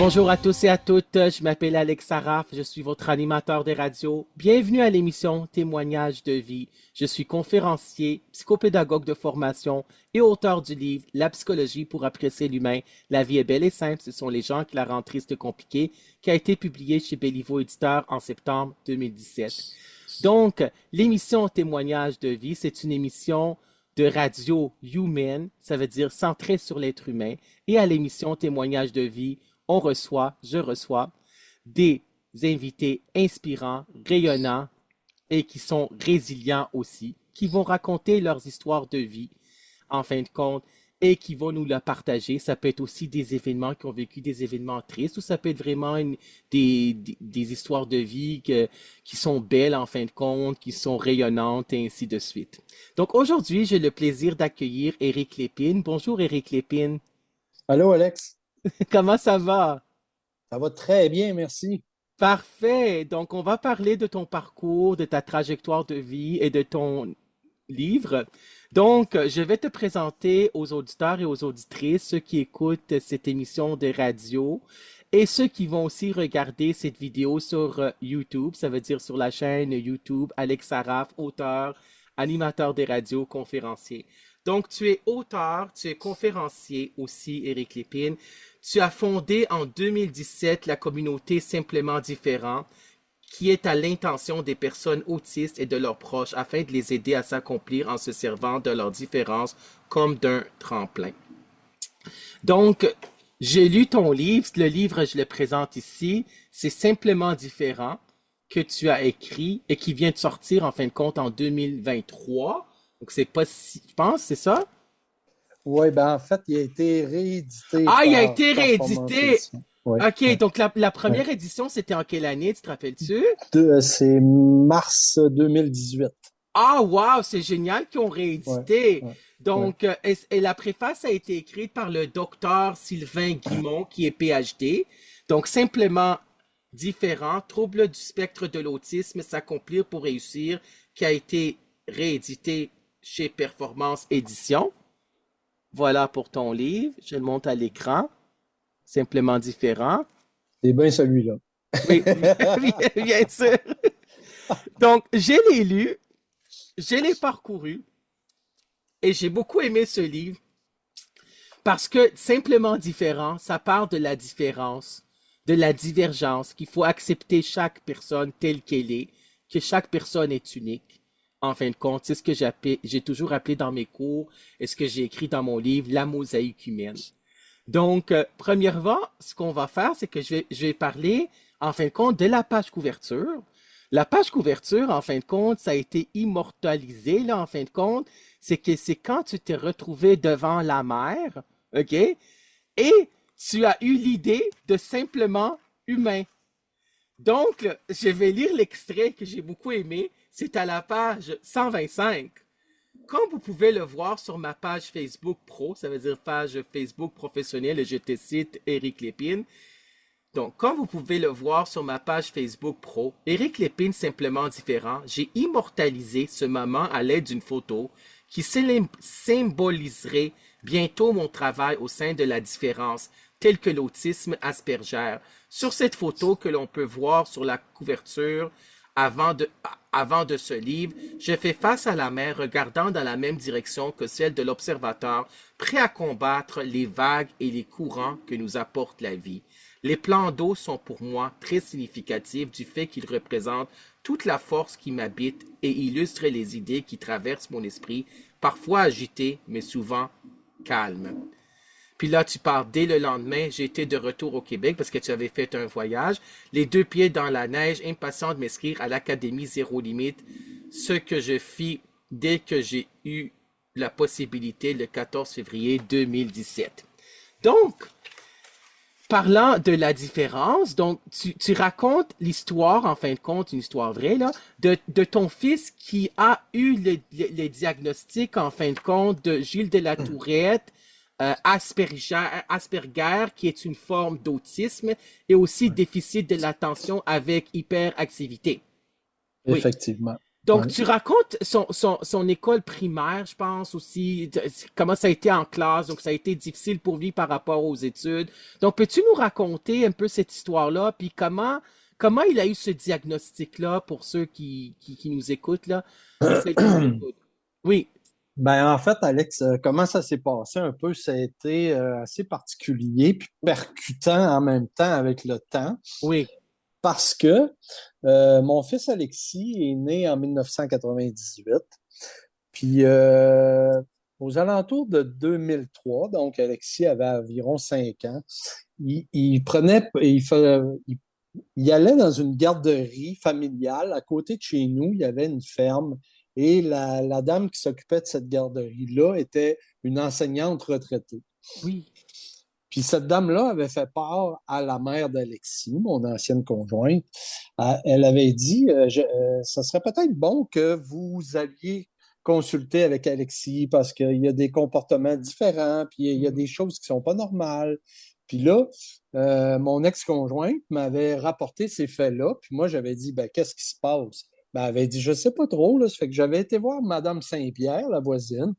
Bonjour à tous et à toutes, je m'appelle Alex Saraf, je suis votre animateur de radio. Bienvenue à l'émission Témoignages de vie. Je suis conférencier, psychopédagogue de formation et auteur du livre La psychologie pour apprécier l'humain. La vie est belle et simple, ce sont les gens qui la rendent triste et compliquée, qui a été publié chez Béliveau Éditeur en septembre 2017. Donc, l'émission Témoignages de vie, c'est une émission de radio humaine, ça veut dire centrée sur l'être humain. Et à l'émission Témoignages de vie, je reçois des invités inspirants, rayonnants et qui sont résilients aussi, qui vont raconter leurs histoires de vie, en fin de compte, et qui vont nous la partager. Ça peut être aussi des événements qui ont vécu des événements tristes, ou ça peut être vraiment des histoires de vie qui sont belles, en fin de compte, qui sont rayonnantes, et ainsi de suite. Donc aujourd'hui, j'ai le plaisir d'accueillir Éric Lépine. Bonjour Éric Lépine. Allô, Alex? Comment ça va? Ça va très bien, merci. Parfait. Donc, on va parler de ton parcours, de ta trajectoire de vie et de ton livre. Donc, je vais te présenter aux auditeurs et aux auditrices, ceux qui écoutent cette émission de radio et ceux qui vont aussi regarder cette vidéo sur YouTube, ça veut dire sur la chaîne YouTube Alex Saraf, auteur, animateur des radios, conférencier. Donc, tu es auteur, tu es conférencier aussi, Éric Lépine. Tu as fondé en 2017 la communauté Simplement Différent, qui est à l'intention des personnes autistes et de leurs proches afin de les aider à s'accomplir en se servant de leurs différences comme d'un tremplin. Donc, j'ai lu ton livre. Le livre, je le présente ici. C'est Simplement Différent que tu as écrit et qui vient de sortir en fin de compte en 2023. Donc, c'est pas si, je pense, c'est ça? Oui, ben en fait, il a été réédité Ah, il a par été Performance réédité! Édition. Oui, OK, oui. donc la Oui. première édition, c'était en quelle année, tu te rappelles-tu? C'est mars 2018. Ah, wow, c'est génial qu'ils ont Oui, réédité. oui, oui. Donc, et la préface a été écrite par le docteur Sylvain Guimont, qui est PhD. Donc, simplement différent, trouble du spectre de l'autisme, s'accomplir pour réussir, qui a été réédité chez Performance Édition. Voilà pour ton livre. Je le monte à l'écran. Simplement différent. C'est bien celui-là. Oui, bien sûr. Donc, je l'ai lu, je l'ai parcouru et j'ai beaucoup aimé ce livre parce que simplement différent, ça part de la différence, de la divergence, qu'il faut accepter chaque personne telle qu'elle est, que chaque personne est unique. En fin de compte, c'est ce que j'ai toujours appelé dans mes cours et ce que j'ai écrit dans mon livre, la mosaïque humaine. Donc, premièrement, ce qu'on va faire, c'est que je vais parler, en fin de compte, de la page couverture. La page couverture, en fin de compte, ça a été immortalisé, là, en fin de compte. C'est que c'est quand tu t'es retrouvé devant la mer, OK? Et tu as eu l'idée de simplement humain. Donc, je vais lire l'extrait que j'ai beaucoup aimé. C'est à la page 125. Comme vous pouvez le voir sur ma page Facebook pro, ça veut dire page Facebook professionnelle, et je te cite Éric Lépine. Donc, comme vous pouvez le voir sur ma page Facebook pro, Éric Lépine simplement différent, j'ai immortalisé ce moment à l'aide d'une photo qui symboliserait bientôt mon travail au sein de la différence, tel que l'autisme Asperger. Sur cette photo que l'on peut voir sur la couverture, avant de, avant de ce livre, je fais face à la mer regardant dans la même direction que celle de l'observateur, prêt à combattre les vagues et les courants que nous apporte la vie. Les plans d'eau sont pour moi très significatifs du fait qu'ils représentent toute la force qui m'habite et illustrent les idées qui traversent mon esprit, parfois agitées, mais souvent calmes. Puis là, tu pars dès le lendemain. J'étais de retour au Québec parce que tu avais fait un voyage. Les deux pieds dans la neige, impatient de m'inscrire à l'Académie Zéro Limite. Ce que je fis dès que j'ai eu la possibilité le 14 février 2017. Donc, parlant de la différence, donc tu racontes l'histoire, en fin de compte, une histoire vraie, là, de ton fils qui a eu le diagnostic, en fin de compte, de Gilles de la Tourette, Asperger, qui est une forme d'autisme, et aussi Oui, déficit de l'attention avec hyperactivité. Oui. effectivement. Donc, Ouais. tu racontes son école primaire, je pense aussi, comment ça a été en classe, donc ça a été difficile pour lui par rapport aux études. Donc, peux-tu nous raconter un peu cette histoire-là, puis comment il a eu ce diagnostic-là pour ceux qui nous écoutent, là, et celles qui nous écoutent? Oui, Ben, en fait, Alex, comment ça s'est passé un peu? Ça a été assez particulier puis percutant en même temps avec le temps oui, parce que mon fils Alexis est né en 1998. Puis aux alentours de 2003, donc Alexis avait environ 5 ans, il prenait, il allait dans une garderie familiale. À côté de chez nous, il y avait une ferme. Et la dame qui s'occupait de cette garderie-là était une enseignante retraitée. oui, Puis cette dame-là avait fait part à la mère d'Alexis, mon ancienne conjointe. Elle avait dit, ça serait peut-être bon que vous alliez consulter avec Alexis parce qu'il y a des comportements différents, puis il y a mhm, des choses qui sont pas normales. Puis là, mon ex-conjointe m'avait rapporté ces faits-là, puis moi j'avais dit, ben qu'est-ce qui se passe? Ben, elle avait dit, je sais pas trop, là. Ça fait que j'avais été voir Madame Saint-Pierre, la voisine,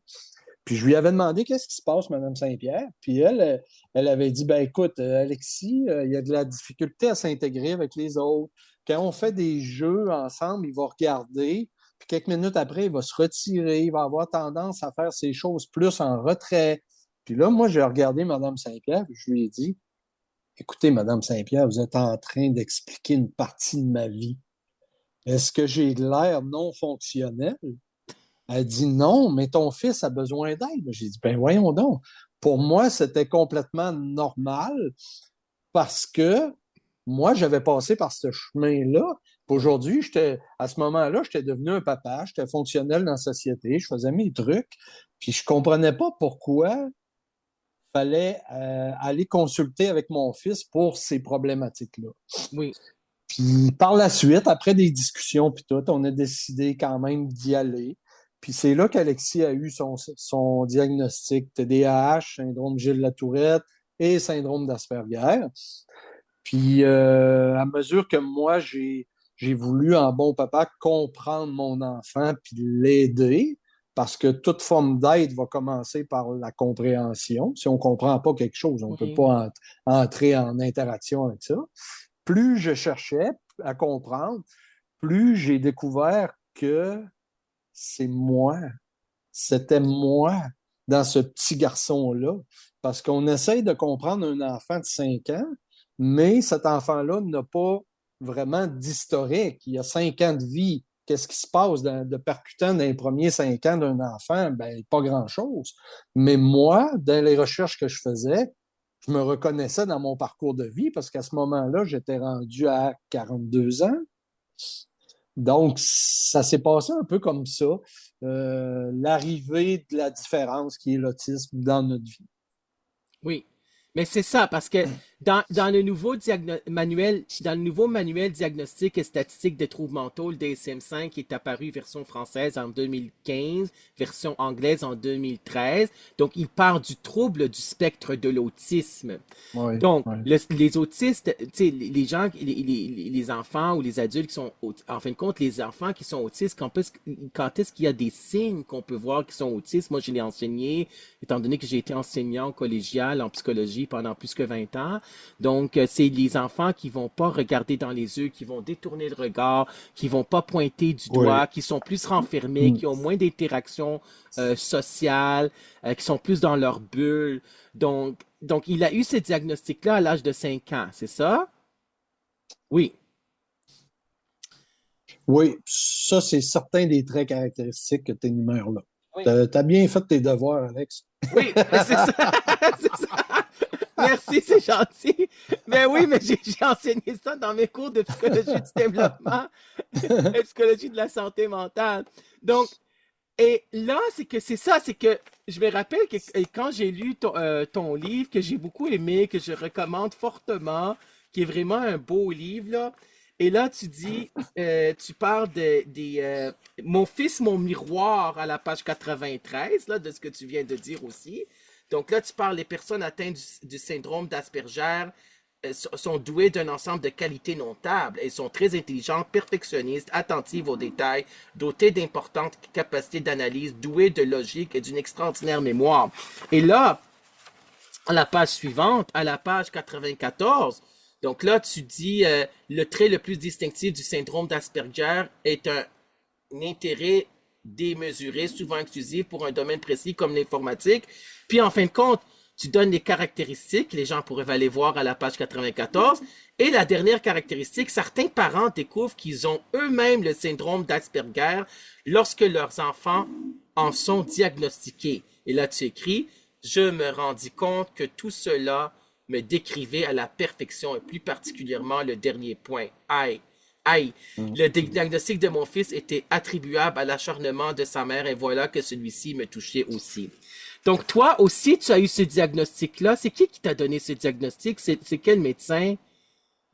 puis je lui avais demandé qu'est-ce qui se passe, Madame Saint-Pierre. Puis elle avait dit, ben écoute, Alexis, il y a de la difficulté à s'intégrer avec les autres. Quand on fait des jeux ensemble, il va regarder, puis quelques minutes après, il va se retirer, il va avoir tendance à faire ces choses plus en retrait. Puis là, moi, j'ai regardé Madame Saint-Pierre, puis je lui ai dit, écoutez, Madame Saint-Pierre, vous êtes en train d'expliquer une partie de ma vie. Est-ce que j'ai l'air non fonctionnel? Elle dit non, mais ton fils a besoin d'aide. J'ai dit, ben voyons donc. Pour moi, c'était complètement normal parce que moi, j'avais passé par ce chemin-là. oui, Aujourd'hui, à ce moment-là, j'étais devenu un papa, j'étais fonctionnel dans la société, je faisais mes trucs, puis je comprenais pas pourquoi il fallait aller consulter avec mon fils pour ces problématiques-là. oui, Puis par la suite, après des discussions puis tout, on a décidé quand même d'y aller. Puis c'est là qu'Alexis a eu son diagnostic TDAH, syndrome Gilles-Latourette et syndrome d'Asperger. Puis à mesure que moi, j'ai voulu, en bon papa, comprendre mon enfant puis l'aider, parce que toute forme d'aide va commencer par la compréhension. Si on ne comprend pas quelque chose, on ne peut oui, pas entrer en interaction avec ça. Plus je cherchais à comprendre, plus j'ai découvert que c'est moi, c'était moi dans ce petit garçon-là. Parce qu'on essaye de comprendre un enfant de 5 ans, mais cet enfant-là n'a pas vraiment d'historique. Il a 5 ans de vie. Qu'est-ce qui se passe de percutant dans les premiers 5 ans d'un enfant? Ben, pas grand-chose. Mais moi, dans les recherches que je faisais, je me reconnaissais dans mon parcours de vie parce qu'à ce moment-là, j'étais rendu à 42 ans. Donc, ça s'est passé un peu comme ça, l'arrivée de la différence qui est l'autisme dans notre vie. oui. Mais c'est ça, parce que dans le nouveau manuel diagnostic et statistique des troubles mentaux, le DSM-5, qui est apparu version française en 2015, version anglaise en 2013, donc il part du trouble du spectre de l'autisme. Oui, Donc, oui. les autistes, tu sais, les gens, les enfants ou les adultes qui sont, en fin de compte, les enfants qui sont autistes, quand est-ce qu'il y a des signes qu'on peut voir qu'ils sont autistes? Moi, je l'ai enseigné, étant donné que j'ai été enseignant collégial en psychologie pendant plus que 20 ans. Donc, c'est les enfants qui vont pas regarder dans les yeux, qui vont détourner le regard, qui vont pas pointer du Oui. doigt, qui sont plus renfermés, Mm. qui ont moins d'interactions sociales, qui sont plus dans leur bulle. Donc, il a eu ce diagnostic-là à l'âge de 5 ans, c'est ça? Oui, Oui, ça, c'est certains des traits caractéristiques que tu énumères là. Tu oui, as bien fait tes devoirs, Alex. oui, mais c'est ça, c'est ça. Merci, c'est gentil. Mais oui, mais j'ai enseigné ça dans mes cours de psychologie du développement et psychologie de la santé mentale. Donc, et là, c'est ça, c'est que je me rappelle que quand j'ai lu ton livre, que j'ai beaucoup aimé, que je recommande fortement, qui est vraiment un beau livre, là. Et là, tu dis, tu parles Mon fils, mon miroir à la page 93, là, de ce que tu viens de dire aussi. Donc là, tu parles des personnes atteintes du syndrome d'Asperger, sont douées d'un ensemble de qualités notables. Elles sont très intelligentes, perfectionnistes, attentives aux détails, dotées d'importantes capacités d'analyse, douées de logique et d'une extraordinaire mémoire. Et là, à la page suivante, à la page 94, donc là, tu dis le trait le plus distinctif du syndrome d'Asperger est un intérêt démesuré, souvent exclusif pour un domaine précis comme l'informatique. Puis en fin de compte, tu donnes les caractéristiques, les gens pourraient aller voir à la page 94. Et la dernière caractéristique, certains parents découvrent qu'ils ont eux-mêmes le syndrome d'Asperger lorsque leurs enfants en sont diagnostiqués. Et là, tu écris, je me rendis compte que tout cela me décrivait à la perfection et plus particulièrement le dernier point. Aïe, le diagnostic de mon fils était attribuable à l'acharnement de sa mère et voilà que celui-ci me touchait aussi. Donc toi aussi, tu as eu ce diagnostic-là. C'est qui t'a donné ce diagnostic? C'est quel médecin?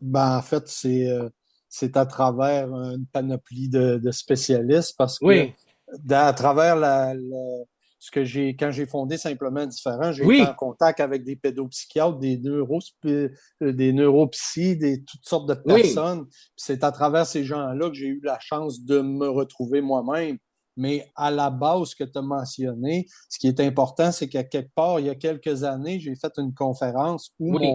Ben, en fait, c'est à travers une panoplie de spécialistes parce que Oui, à travers ce que quand j'ai fondé Simplement Différent, j'ai été en oui, contact avec des pédopsychiatres, des neuropsys, toutes sortes de oui, personnes. Puis c'est à travers ces gens-là que j'ai eu la chance de me retrouver moi-même. Mais à la base, ce que tu as mentionné, ce qui est important, c'est qu'à quelque part, il y a quelques années, j'ai fait une conférence où oui,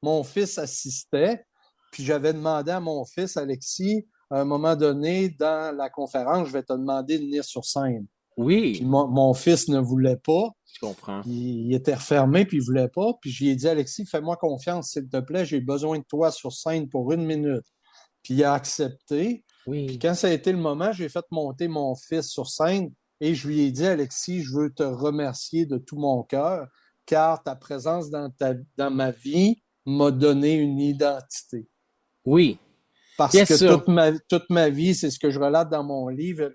mon fils assistait, puis j'avais demandé à mon fils, Alexis, à un moment donné, dans la conférence, je vais te demander de venir sur scène. Puis oui, mon fils ne voulait pas. je comprends. Puis il était refermé, puis il ne voulait pas. Puis j'ai dit, Alexis, fais-moi confiance, s'il te plaît, j'ai besoin de toi sur scène pour 1 minute. Puis il a accepté. Puis Oui, quand ça a été le moment, j'ai fait monter mon fils sur scène et je lui ai dit, Alexis, je veux te remercier de tout mon cœur, car ta présence dans ma vie m'a donné une identité. oui, Parce bien que sûr. toute ma vie, c'est ce que je relate dans mon livre,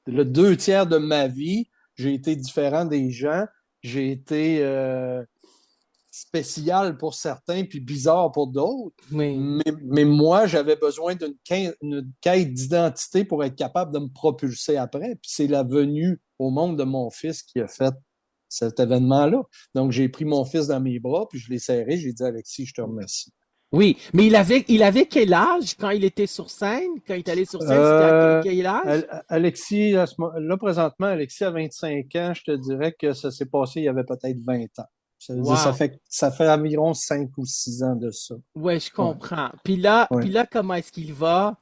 le 2 tiers de ma vie, j'ai été différent des gens, j'ai été spécial pour certains, puis bizarre pour d'autres. Oui. Mais moi, j'avais besoin une quête d'identité pour être capable de me propulser après. Puis c'est la venue au monde de mon fils qui a fait cet événement-là. Donc, j'ai pris mon fils dans mes bras, puis je l'ai serré, j'ai dit, Alexis, je te remercie. Oui, mais il avait quel âge quand il était sur scène? Quand il est allé sur scène, c'était à Euh, quel âge? Alexis, là, présentement, Alexis a 25 ans. Je te dirais que ça s'est passé il y avait peut-être 20 ans. Ça veut dire, Wow. ça fait environ 5 ou 6 ans de ça. Ouais, je Ouais, comprends. ouais. Puis là, comment est-ce qu'il va?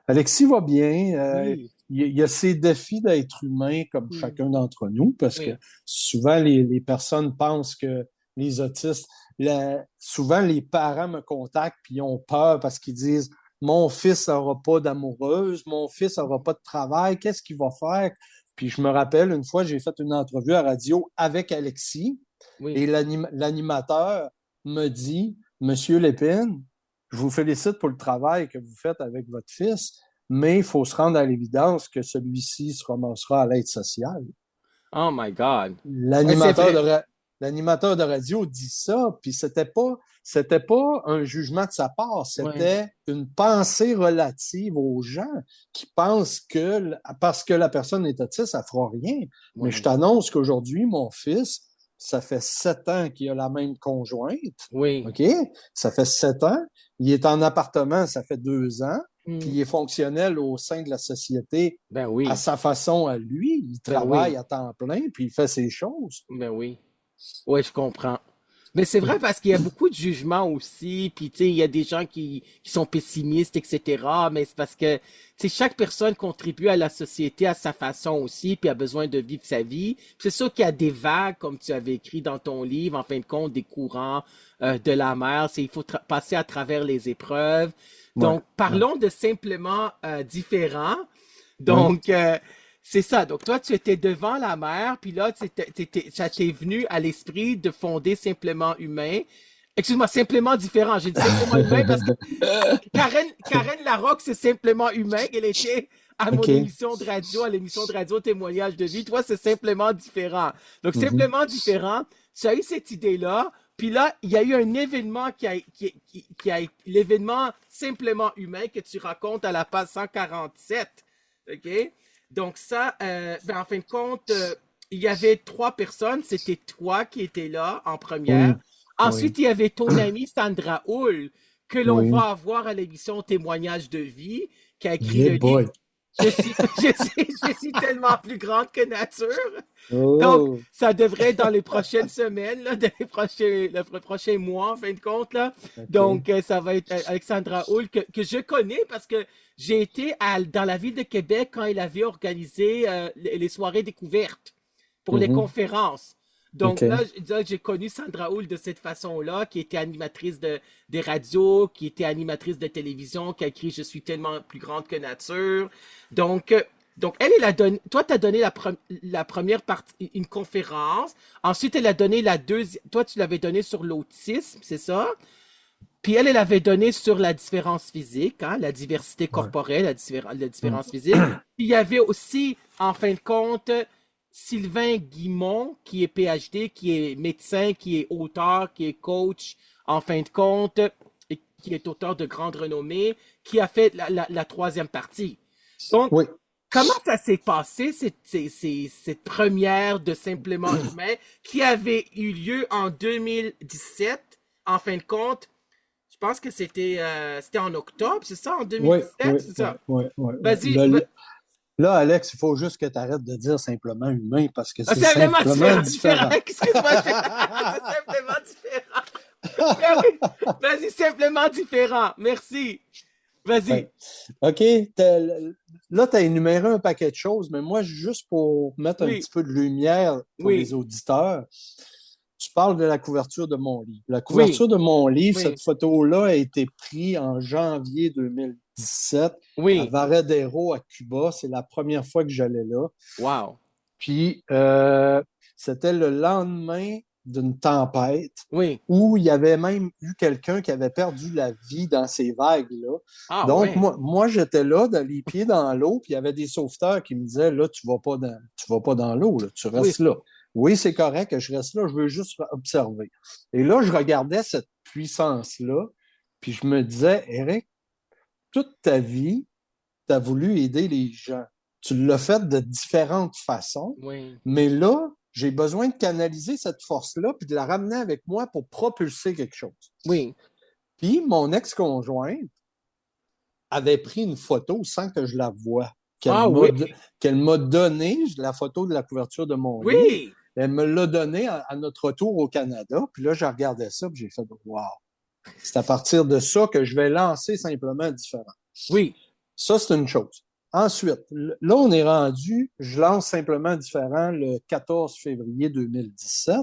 Alexis va bien. Oui, Il y a ses défis d'être humain comme oui, chacun d'entre nous, parce que oui, souvent les personnes pensent que les autistes, souvent les parents me contactent puis ils ont peur parce qu'ils disent mon fils n'aura pas d'amoureuse, mon fils n'aura pas de travail, qu'est-ce qu'il va faire? Puis je me rappelle, une fois, j'ai fait une entrevue à radio avec Alexis oui. et l'animateur me dit, Monsieur Lépine, je vous félicite pour le travail que vous faites avec votre fils, mais il faut se rendre à l'évidence que celui-ci se ramassera à l'aide sociale. Oh my God. Ouais, c'est L'animateur de, vrai. l'animateur de radio dit ça, puis c'était pas un jugement de sa part, Ouais, c'était une pensée relative aux gens qui pensent que parce que la personne est autiste, ça fera rien. Mais je ouais, t'annonce qu'aujourd'hui, mon fils, ça fait 7 ans qu'il a la même conjointe. oui. OK? Ça fait 7 ans. Il est en appartement, ça fait 2 ans. Puis Hmm. il est fonctionnel au sein de la société Ben à oui, sa façon à lui. Il ben travaille oui, à temps plein, puis il fait ses choses. ben oui. Ouais, je comprends. Mais c'est vrai parce qu'il y a beaucoup de jugements aussi, puis tu sais, il y a des gens qui sont pessimistes, etc. Mais c'est parce que tu sais, chaque personne contribue à la société à sa façon aussi, puis a besoin de vivre sa vie. Puis c'est sûr qu'il y a des vagues, comme tu avais écrit dans ton livre, en fin de compte, des courants de la mer. Il faut passer à travers les épreuves. Ouais, Donc, ouais, parlons de simplement différent. ouais. Donc, c'est ça. Donc, toi, tu étais devant la mer, puis là, ça t'est venu à l'esprit de fonder Simplement Humain. Excuse-moi, Simplement Différent. J'ai dit Simplement Humain parce que Karen Larocque, c'est Simplement Humain. Elle était à mon OK. émission de radio, à l'émission de radio Témoignage de vie. Toi, c'est Simplement Différent. Donc, Mhm. Simplement Différent, tu as eu cette idée-là. Puis là, il y a eu un événement l'événement Simplement Humain que tu racontes à la page 147. OK? Donc ça, ben, en fin de compte, il y avait trois personnes. C'était toi qui étais là en première. Oui. Oui. Ensuite, il y avait ton amie Sandra Hull, que l'on Oui. va avoir à l'émission Témoignages de vie, qui a écrit Yeah, le livre boy. Je suis tellement plus grande que nature. Donc, Oh, ça devrait être dans les prochaines semaines, là, dans le prochain mois, en fin de compte, là. OK. Donc, ça va être Alexandra Hull, que je connais parce que j'ai été dans la ville de Québec quand il avait organisé les soirées découvertes pour les Mhm. conférences. Donc là, OK. je dirais que j'ai connu Sandra Hull de cette façon-là, qui était animatrice des radios, qui était animatrice de télévision, qui a écrit Je suis tellement plus grande que nature. Donc, euh, donc elle a donné, toi, tu as donné la première partie, une conférence. Ensuite, elle a donné la deuxième, toi, tu l'avais donné sur l'autisme, c'est ça? Puis elle avait donné sur la différence physique, hein, la diversité Ouais. corporelle, la Mm. différence physique. Puis il y avait aussi, en fin de compte, Sylvain Guimont, qui est PhD, qui est médecin, qui est auteur, qui est coach, en fin de compte, et qui est auteur de grande renommée, qui a fait la troisième partie. Donc, Oui. comment ça s'est passé, cette première de Simplement Humain, qui avait eu lieu en 2017, en fin de compte? Je pense que c'était en octobre, c'est ça, en Oui, 2017, oui, c'est oui, ça. oui, oui, oui. Vas-y. Va- Là, Alex, il faut juste que tu arrêtes de dire simplement humain parce que Ah, c'est c'est simplement simplement différent, différent. différent. Excuse-moi, c'est simplement différent. Ben oui, vas-y, simplement différent. Merci. Vas-y. Ouais. OK. Là, tu as énuméré un paquet de choses, mais moi, juste pour mettre un Oui, petit peu de lumière pour les oui, auditeurs, tu parles de la couverture de mon livre. La oui, couverture de mon livre, oui, cette photo-là a été prise en janvier 2017 à oui. Varadero, à Cuba. C'est la première fois que j'allais là. Wow. Puis, c'était le lendemain d'une tempête Oui. où il y avait même eu quelqu'un qui avait perdu la vie dans ces vagues-là. Ah Donc, ouais. moi j'étais là, les pieds dans l'eau, puis il y avait des sauveteurs qui me disaient, là, tu vas pas dans l'eau, là, tu Oui, restes là. Oui, c'est correct que je reste là, je veux juste observer. Et là, je regardais cette puissance-là, puis je me disais, Eric, toute ta vie, tu as voulu aider les gens. Tu l'as fait de différentes façons, oui, mais là, j'ai besoin de canaliser cette force-là puis de la ramener avec moi pour propulser quelque chose. oui. Puis mon ex-conjointe avait pris une photo sans que je la voie, Ah oui, qu'elle m'a donné la photo de la couverture de mon livre. oui, Elle me l'a donné à notre retour au Canada. Puis là, je regardais ça, puis j'ai fait wow. C'est à partir de ça que je vais lancer simplement différent. oui, Ça, c'est une chose. Ensuite, là, on est rendu, je lance simplement différent le 14 février 2017.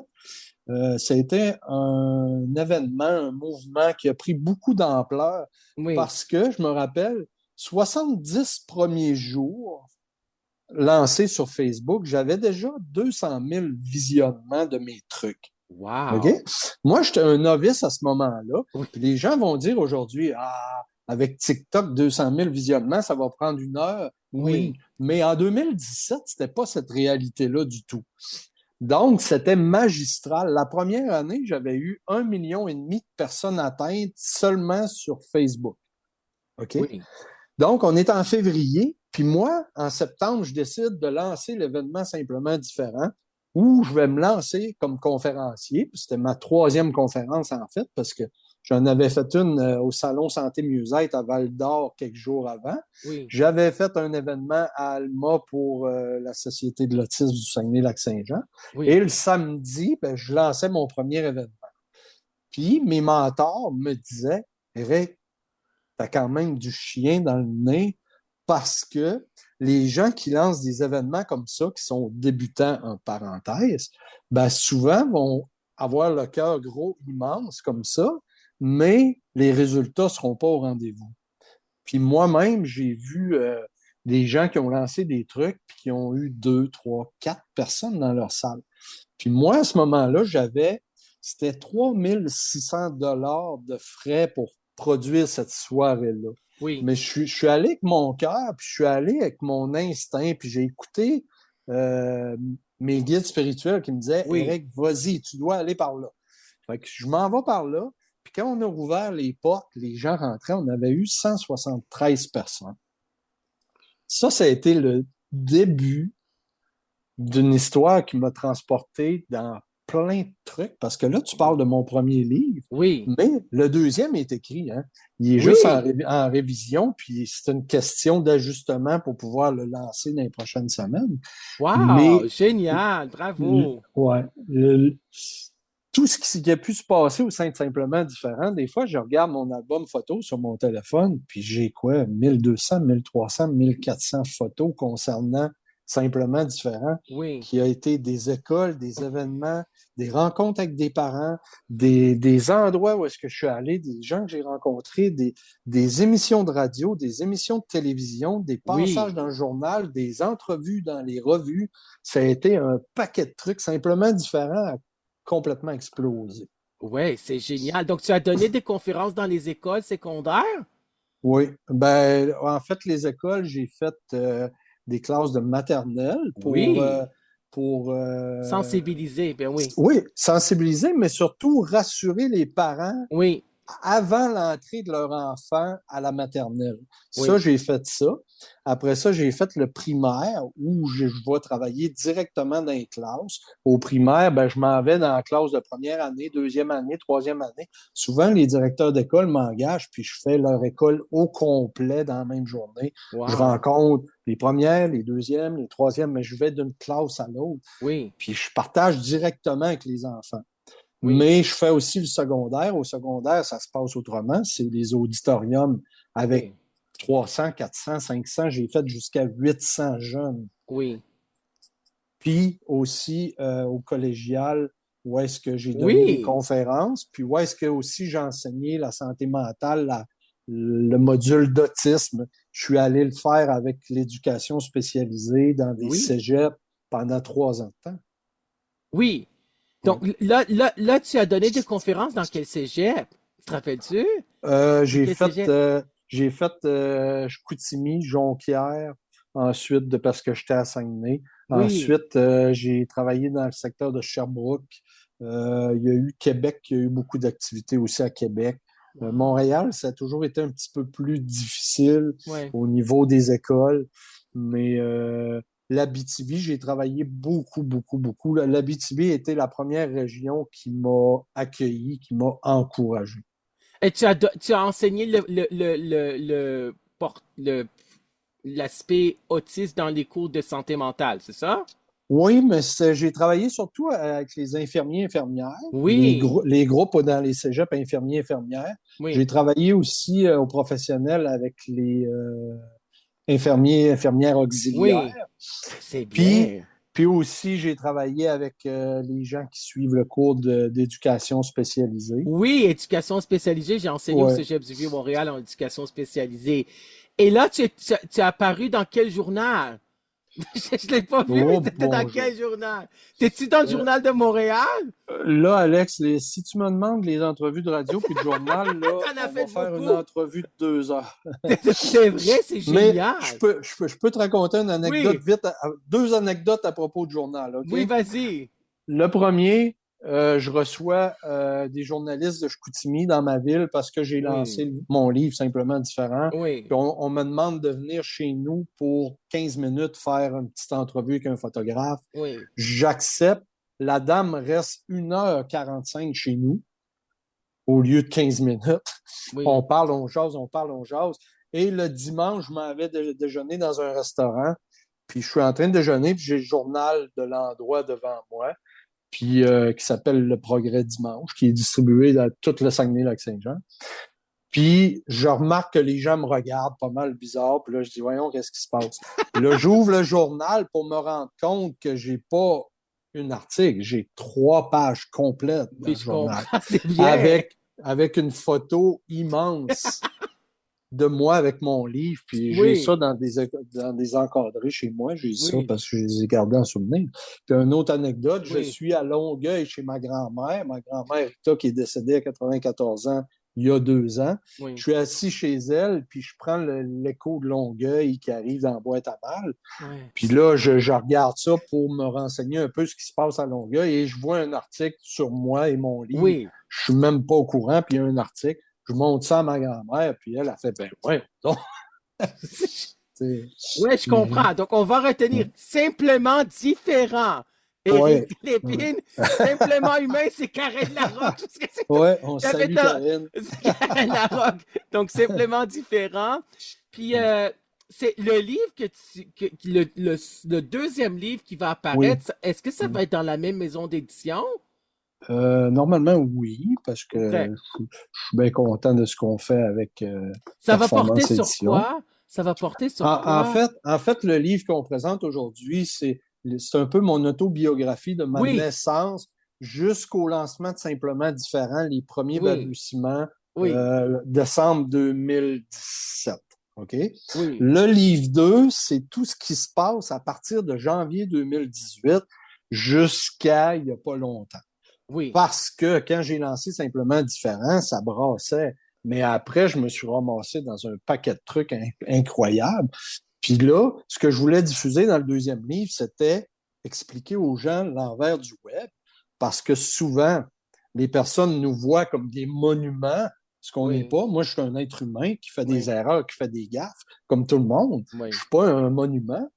Ça a été un événement, un mouvement qui a pris beaucoup d'ampleur oui. parce que, je me rappelle, 70 premiers jours lancés sur Facebook, j'avais déjà 200 000 visionnements de mes trucs. OK? Wow. Moi, j'étais un novice à ce moment-là. Oui, Puis les gens vont dire aujourd'hui, ah, avec TikTok, 200 000 visionnements, ça va prendre une heure. Oui. oui, Mais en 2017, c'était pas cette réalité-là du tout. Donc, c'était magistral. La première année, j'avais eu 1,5 million de personnes atteintes seulement sur Facebook. OK? oui, Donc, on est en février, puis moi, en septembre, je décide de lancer l'événement Simplement Différent, où je vais me lancer comme conférencier. C'était ma troisième conférence, en fait, parce que j'en avais fait une au Salon Santé Mieux-être à Val-d'Or quelques jours avant. oui, J'avais fait un événement à Alma pour la Société de l'autisme du Saguenay-Lac-Saint-Jean. Et oui, le samedi, ben, je lançais mon premier événement. Puis mes mentors me disaient, Eric, t'as quand même du chien dans le nez parce que les gens qui lancent des événements comme ça, qui sont débutants en parenthèse, ben souvent vont avoir le cœur gros, immense comme ça, mais les résultats ne seront pas au rendez-vous. Puis moi-même, j'ai vu des gens qui ont lancé des trucs puis qui ont eu 2, 3, 4 personnes dans leur salle. Puis moi, à ce moment-là, c'était 3 600 $ de frais pour produire cette soirée-là. oui, Mais je suis allé avec mon cœur, puis je suis allé avec mon instinct, puis j'ai écouté euh, mes guides spirituels qui me disaient, oui. Eric, vas-y, tu dois aller par là. Fait que je m'en vais par là. Puis quand on a ouvert les portes, les gens rentraient, on avait eu 173 personnes. Ça a été le début d'une histoire qui m'a transporté dans plein de trucs, parce que là, tu parles de mon premier livre, Oui, mais le deuxième est écrit, hein. Il est juste oui. en révision, puis c'est une question d'ajustement pour pouvoir le lancer dans les prochaines semaines. Wow, Mais génial, bravo. ouais, tout ce qui a pu se passer au sein de Simplement Différent, des fois, je regarde mon album photo sur mon téléphone, puis j'ai quoi, 1200, 1300, 1400 photos concernant Simplement Différent, Oui, qui a été des écoles, des événements, des rencontres avec des parents, des endroits où est-ce que je suis allé, des gens que j'ai rencontrés, des émissions de radio, des émissions de télévision, des passages oui. dans le journal, des entrevues dans les revues. Ça a été un paquet de trucs Simplement Différents complètement explosé. Ouais, c'est génial. Donc, tu as donné des conférences dans les écoles secondaires? Oui, ben en fait, les écoles, j'ai fait des classes de maternelle Oui. pour Sensibiliser, ben oui. oui, sensibiliser, mais surtout rassurer les parents Oui, avant l'entrée de leur enfant à la maternelle. Ça, oui, j'ai fait ça. Après ça, j'ai fait le primaire où je vais travailler directement dans les classes. Au primaire, ben, je m'en vais dans la classe de première année, deuxième année, troisième année. Souvent, les directeurs d'école m'engagent, puis je fais leur école au complet dans la même journée. Je wow, rencontre les premières, les deuxièmes, les troisièmes, mais je vais d'une classe à l'autre. oui, Puis je partage directement avec les enfants. oui, Mais je fais aussi le secondaire. Au secondaire, ça se passe autrement. C'est les auditoriums avec oui, 300, 400, 500. J'ai fait jusqu'à 800 jeunes. oui, Puis aussi au collégial, où est-ce que j'ai donné des oui, conférences, puis où est-ce que aussi j'ai enseigné la santé mentale, le module d'autisme. Je suis allé le faire avec l'éducation spécialisée dans des oui, cégeps pendant 3 ans de temps. oui. Ouais. Donc, là, tu as donné des conférences dans quel cégep? Te rappelles-tu? De J'ai quel fait, cégep? Chicoutimi, Jonquière, ensuite, parce que j'étais à Saguenay. Oui, Ensuite, j'ai travaillé dans le secteur de Sherbrooke. Il y a eu Québec, il y a eu beaucoup d'activités aussi à Québec. wow, Montréal, ça a toujours été un petit peu plus difficile ouais, au niveau des écoles, mais l'Abitibi, j'ai travaillé beaucoup, beaucoup, beaucoup. L'Abitibi était la première région qui m'a accueilli, qui m'a encouragé. et tu as enseigné l'aspect autiste dans les cours de santé mentale, c'est ça? Oui, mais j'ai travaillé surtout avec les infirmiers, infirmières, Oui, les groupes dans les cégeps infirmiers, infirmières. J'ai oui, travaillé aussi aux professionnels avec les infirmiers, infirmières oui, auxiliaires. c'est Puis, bien. puis aussi, j'ai travaillé avec les gens qui suivent le cours d'éducation spécialisée. Oui, éducation spécialisée. J'ai enseigné au Ouais. Cégep du Vieux-Montréal en éducation spécialisée. Et là, tu es apparu dans quel journal? Je ne l'ai pas vu, mais Oh, tu étais dans bonjour. quel journal? T'es-tu dans le journal de Montréal? Là, Alex, si tu me demandes les entrevues de radio puis de journal, là, T'en as on va fait faire une beaucoup. entrevue de 2 heures. C'est vrai, c'est Mais génial. je peux te raconter une anecdote Oui, vite, deux anecdotes à propos du journal, OK? oui, vas-y. Le premier, je reçois des journalistes de Chicoutimi dans ma ville parce que j'ai Oui, lancé mon livre Simplement Différent. oui, Puis on me demande de venir chez nous pour 15 minutes faire une petite entrevue avec un photographe. oui, J'accepte. La dame reste 1h45 chez nous au lieu de 15 minutes. On oui, parle, on jase, on parle, on jase. Et le dimanche, je m'en vais déjeuner dans un restaurant. Puis je suis en train de déjeuner, puis j'ai le journal de l'endroit devant moi, puis qui s'appelle Le Progrès Dimanche, qui est distribué dans tout le Saguenay-Lac-Saint-Jean. Puis je remarque que les gens me regardent pas mal bizarre. Puis là, je dis, voyons, qu'est-ce qui se passe? Puis là, j'ouvre le journal pour me rendre compte que j'ai pas un article, j'ai 3 pages complètes dans oui, le je journal, comprends, c'est bien. avec une photo immense de moi avec mon livre, puis j'ai Oui, ça dans des encadrés chez moi, j'ai ça oui, parce que je les ai gardés en souvenir. Puis une autre anecdote, je oui, suis à Longueuil chez ma grand-mère Rita qui est décédée à 94 ans il y a 2 ans. Je oui, suis assis chez elle, puis je prends l'écho de Longueuil qui arrive dans la boîte à mal. oui, Puis là, je regarde ça pour me renseigner un peu ce qui se passe à Longueuil et je vois un article sur moi et mon livre. oui. Je suis même pas au courant, puis il y a un article. Je montre ça à ma grand-mère, puis elle a fait, ben ouais, donc, Oui, je mais, comprends. Donc, on va retenir simplement différent. Éric Ouais, ouais, Lépine. Simplement humain, c'est Karen Larocque. Parce que ouais, on j'avais salue tant- Karine. c'est Karen Larocque. Donc, simplement différent. Puis, c'est le livre le deuxième livre qui va Oui. apparaître, est-ce que ça va être dans la même maison d'édition? Normalement, oui, parce que OK. je suis bien content de ce qu'on fait avec Ça va porter Performance sur Édition. quoi? Ça va porter sur En quoi? fait, le livre qu'on présente aujourd'hui, c'est un peu mon autobiographie de ma Oui, naissance jusqu'au lancement de Simplement Différent, les premiers oui, balbutiements, oui, décembre 2017. OK? oui, Le livre 2, c'est tout ce qui se passe à partir de janvier 2018 jusqu'à il n'y a pas longtemps. oui, Parce que quand j'ai lancé Simplement Différent, ça brassait. Mais après, je me suis ramassé dans un paquet de trucs incroyables. Puis là, ce que je voulais diffuser dans le deuxième livre, c'était expliquer aux gens l'envers du web. Parce que souvent, les personnes nous voient comme des monuments, ce qu'on n'est oui, pas. Moi, je suis un être humain qui fait des oui, erreurs, qui fait des gaffes, comme tout le monde. Je oui, suis pas un monument.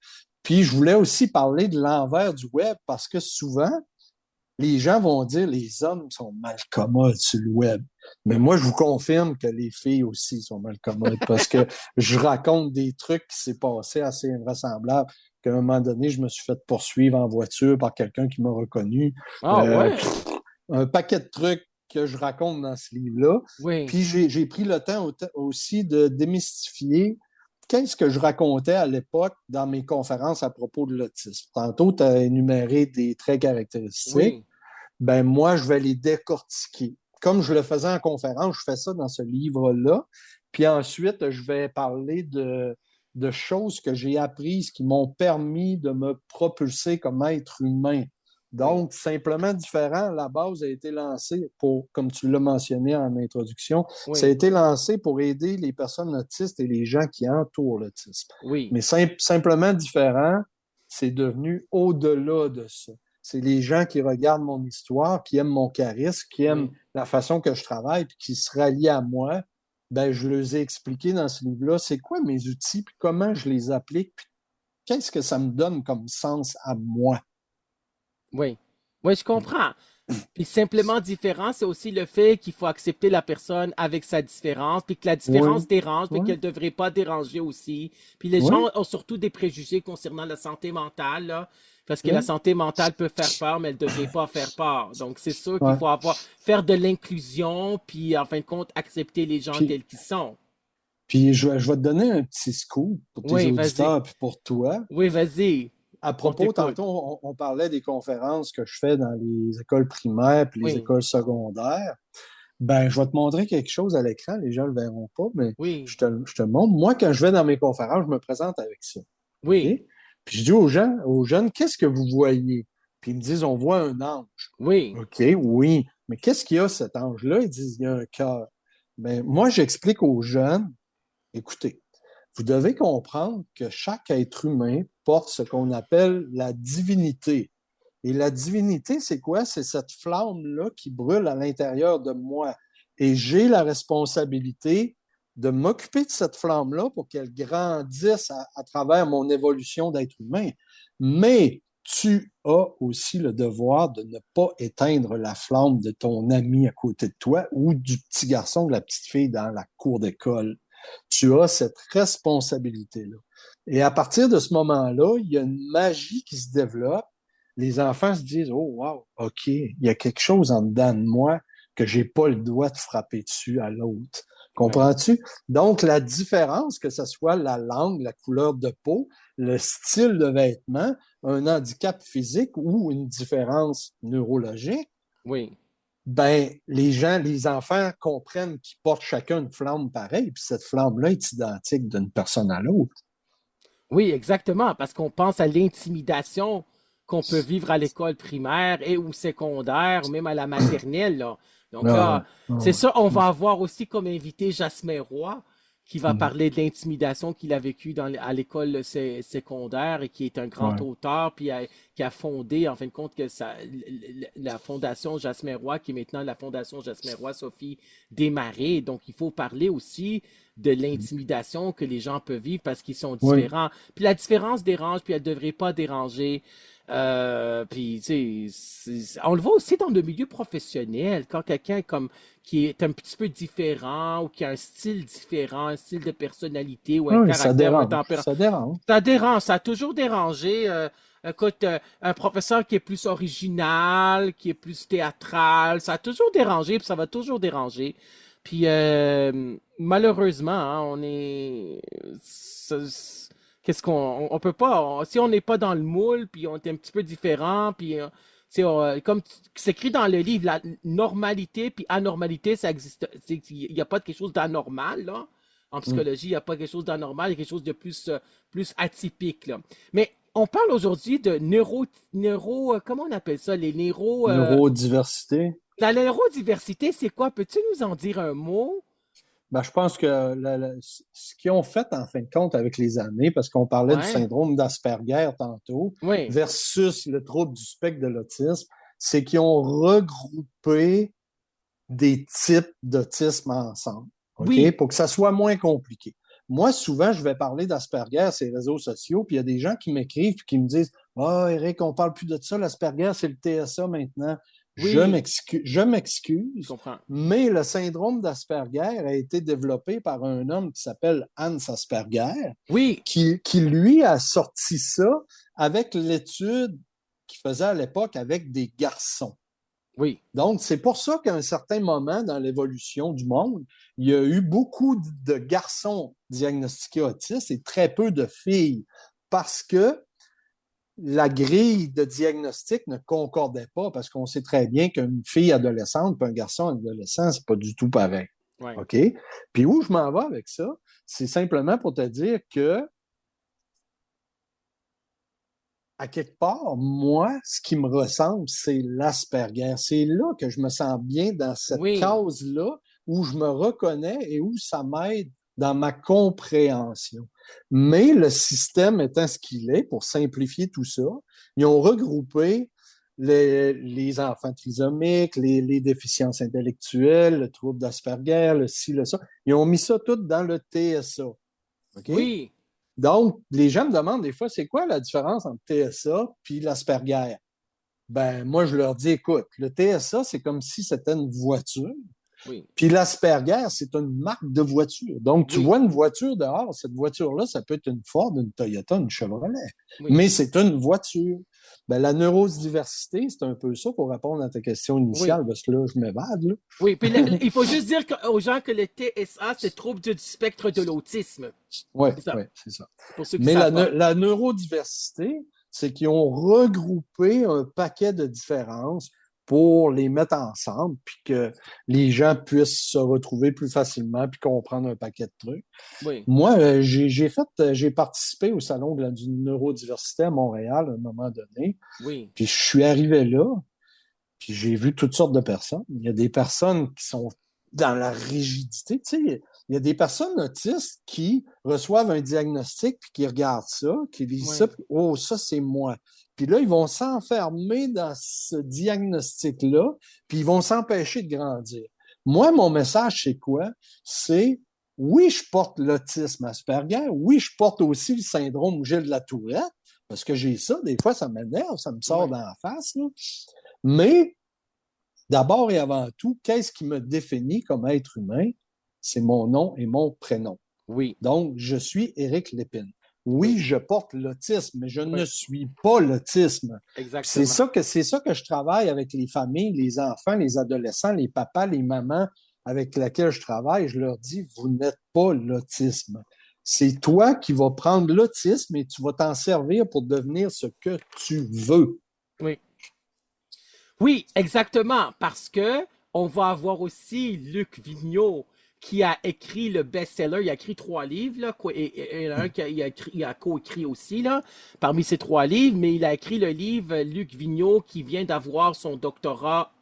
Puis je voulais aussi parler de l'envers du web parce que souvent, les gens vont dire les hommes sont mal commodes sur le web. Mais moi, je vous confirme que les filles aussi sont mal commodes parce que je raconte des trucs qui s'est passé assez invraisemblables. Qu'à un moment donné, je me suis fait poursuivre en voiture par quelqu'un qui m'a reconnu. ah Euh, ouais, un paquet de trucs que je raconte dans ce livre-là. oui, Puis j'ai pris le temps aussi de démystifier qu'est-ce que je racontais à l'époque dans mes conférences à propos de l'autisme. Tantôt, tu as énuméré des traits caractéristiques. oui, Ben moi, je vais les décortiquer. Comme je le faisais en conférence, je fais ça dans ce livre-là. Puis ensuite, je vais parler de choses que j'ai apprises qui m'ont permis de me propulser comme être humain. oui, Donc, simplement différent, la base a été lancée pour, comme tu l'as mentionné en introduction, ça a oui, été lancé pour aider les personnes autistes et les gens qui entourent l'autisme. oui, Mais simplement différent, c'est devenu au-delà de ça. C'est les gens qui regardent mon histoire, qui aiment mon charisme, qui aiment oui, la façon que je travaille, puis qui se rallient à moi. Ben, je les ai expliqué dans ce livre-là, c'est quoi mes outils, puis comment je les applique, puis qu'est-ce que ça me donne comme sens à moi. oui. Oui, je comprends. Puis simplement différent, c'est aussi le fait qu'il faut accepter la personne avec sa différence, puis que la différence Oui, dérange, mais oui, qu'elle ne devrait pas déranger aussi. Puis les gens oui, ont surtout des préjugés concernant la santé mentale, là, parce que la oui, santé mentale peut faire peur, mais elle ne devrait pas faire peur. Donc c'est sûr qu'il ouais. faut faire de l'inclusion, puis en fin de compte, accepter les gens Puis, tels qu'ils sont. je vais te donner un petit scoop pour tes Oui, vas-y. auditeurs puis pour toi. Oui, vas-y. À On propos, t'écoute. tantôt, on parlait des conférences que je fais dans les écoles primaires puis les Oui, écoles secondaires. Ben, je vais te montrer quelque chose à l'écran. Les gens ne le verront pas, mais oui, je te le montre. Moi, quand je vais dans mes conférences, je me présente avec ça. OK? oui, Puis je dis aux gens, aux jeunes, qu'est-ce que vous voyez? Puis ils me disent, on voit un ange. oui, OK, oui. Mais qu'est-ce qu'il y a, cet ange-là? Ils disent, il y a un cœur. Ben, moi, j'explique aux jeunes, écoutez, vous devez comprendre que chaque être humain porte ce qu'on appelle la divinité. Et la divinité, c'est quoi? C'est cette flamme-là qui brûle à l'intérieur de moi. Et j'ai la responsabilité de m'occuper de cette flamme-là pour qu'elle grandisse à travers mon évolution d'être humain. Mais tu as aussi le devoir de ne pas éteindre la flamme de ton ami à côté de toi ou du petit garçon ou de la petite fille dans la cour d'école. Tu as cette responsabilité-là. Et à partir de ce moment-là, il y a une magie qui se développe. Les enfants se disent, oh wow, OK, il y a quelque chose en dedans de moi que j'ai pas le droit de frapper dessus à l'autre. oui, Comprends-tu? Donc, la différence, que ce soit la langue, la couleur de peau, le style de vêtement, un handicap physique ou une différence neurologique, oui. ben, les gens, les enfants comprennent qu'ils portent chacun une flamme pareille, puis cette flamme-là est identique d'une personne à l'autre. Oui, exactement, parce qu'on pense à l'intimidation qu'on peut vivre à l'école primaire et ou secondaire, ou même à la maternelle, là. Donc Ah ouais, là, ah c'est ouais. ça, on va avoir aussi comme invité Jasmin Roy, qui va Mm. parler de l'intimidation qu'il a vécue à l'école secondaire et qui est un grand Ouais, auteur, puis qui a fondé, en fin de compte, la fondation Jasmin Roy, qui est maintenant la fondation Jasmin Roy Sophie Desmarais. Donc, il faut parler aussi de l'intimidation que les gens peuvent vivre parce qu'ils sont Oui. différents. Puis la différence dérange, puis elle devrait pas déranger. Puis, tu sais, on le voit aussi dans le milieu professionnel, quand quelqu'un comme qui est un petit peu différent ou qui a un style différent, un style de personnalité ou un Oui, ça caractère ou un dérange. tempérament. Ça dérange. Ça dérange, ça a toujours dérangé. Écoute, un professeur qui est plus original, qui est plus théâtral, ça a toujours dérangé, puis ça va toujours déranger. Puis malheureusement, hein, qu'est-ce on peut pas, si on n'est pas dans le moule, puis on est un petit peu différent, puis comme c'est écrit dans le livre, la normalité puis anormalité, ça existe. Il n'y a pas de quelque chose d'anormal là. En Mm. psychologie, il n'y a pas quelque chose d'anormal, il y a quelque chose de plus atypique là. Mais on parle aujourd'hui de comment on appelle ça, Neurodiversité. la neurodiversité, c'est quoi? Peux-tu nous en dire un mot? Ben, je pense que ce qu'ils ont fait en fin de compte avec les années, parce qu'on parlait du Ouais, syndrome d'Asperger tantôt, oui, versus le trouble du spectre de l'autisme, c'est qu'ils ont regroupé des types d'autisme ensemble, OK? oui, Pour que ça soit moins compliqué. Moi, souvent, je vais parler d'Asperger sur les réseaux sociaux, puis il y a des gens qui m'écrivent et qui me disent ah, Eric, on parle plus de ça, l'Asperger, c'est le TSA maintenant. oui, Je je m'excuse, comprends. mais le syndrome d'Asperger a été développé par un homme qui s'appelle Hans Asperger, Oui, qui, lui, a sorti ça avec l'étude qu'il faisait à l'époque avec des garçons. oui, Donc, c'est pour ça qu'à un certain moment dans l'évolution du monde, il y a eu beaucoup de garçons diagnostiqués autistes et très peu de filles parce que la grille de diagnostic ne concordait pas parce qu'on sait très bien qu'une fille adolescente et un garçon adolescent, c'est pas du tout pareil. oui, OK? Puis où je m'en vais avec ça, c'est simplement pour te dire que à quelque part, moi, ce qui me ressemble, c'est l'Asperger. C'est là que je me sens bien dans cette oui, case-là où je me reconnais et où ça m'aide dans ma compréhension. Mais le système étant ce qu'il est, pour simplifier tout ça, ils ont regroupé les enfants trisomiques, les déficiences intellectuelles, le trouble d'Asperger, le ci, le ça. Ils ont mis ça tout dans le TSA. OK? oui, Donc, les gens me demandent des fois, c'est quoi la différence entre TSA puis l'Asperger? Ben, moi, je leur dis, écoute, le TSA, c'est comme si c'était une voiture, oui, puis l'Asperger, c'est une marque de voiture. Donc, tu oui, vois une voiture dehors, cette voiture-là, ça peut être une Ford, une Toyota, une Chevrolet, oui, mais c'est une voiture. Ben, la neurodiversité, c'est un peu ça pour répondre à ta question oui, initiale, parce que là, je m'évade, là. oui. Puis il faut juste dire aux gens que le TSA, c'est trouble du spectre de l'autisme. Oui, C'est ça, oui, c'est ça. pour ceux qui ne Mais savent pas. la neurodiversité, c'est qu'ils ont regroupé un paquet de différences pour les mettre ensemble, puis que les gens puissent se retrouver plus facilement, puis comprendre un paquet de trucs. Oui, Moi, j'ai participé au salon de la neurodiversité à Montréal à un moment donné, oui, puis je suis arrivé là, puis j'ai vu toutes sortes de personnes. Il y a des personnes qui sont dans la rigidité. Tu sais, il y a des personnes autistes qui reçoivent un diagnostic, puis qui regardent ça, qui lisent ça, oui, puis oh, ça, c'est moi. Puis là, ils vont s'enfermer dans ce diagnostic-là, puis ils vont s'empêcher de grandir. Moi, mon message, c'est quoi? C'est oui, je porte l'autisme Asperger, oui, je porte aussi le syndrome Gilles de la Tourette, parce que j'ai ça, des fois, ça m'énerve, ça me sort oui, dans la face, là. Mais d'abord et avant tout, qu'est-ce qui me définit comme être humain? C'est mon nom et mon prénom. oui, Donc, je suis Éric Lépine. oui, Oui, je porte l'autisme, mais je ne oui, suis pas l'autisme. exactement. C'est ça que je travaille avec les familles, les enfants, les adolescents, les papas, les mamans avec lesquels je travaille. Je leur dis, vous n'êtes pas l'autisme. C'est toi qui vas prendre l'autisme et tu vas t'en servir pour devenir ce que tu veux. Oui. Oui, exactement, parce que on va avoir aussi Luc Vigneault qui a écrit le best-seller. Il a écrit 3 livres, là, et un il a co-écrit aussi, là, parmi ces 3 livres, mais il a écrit le livre Luc Vigneault qui vient d'avoir son doctorat.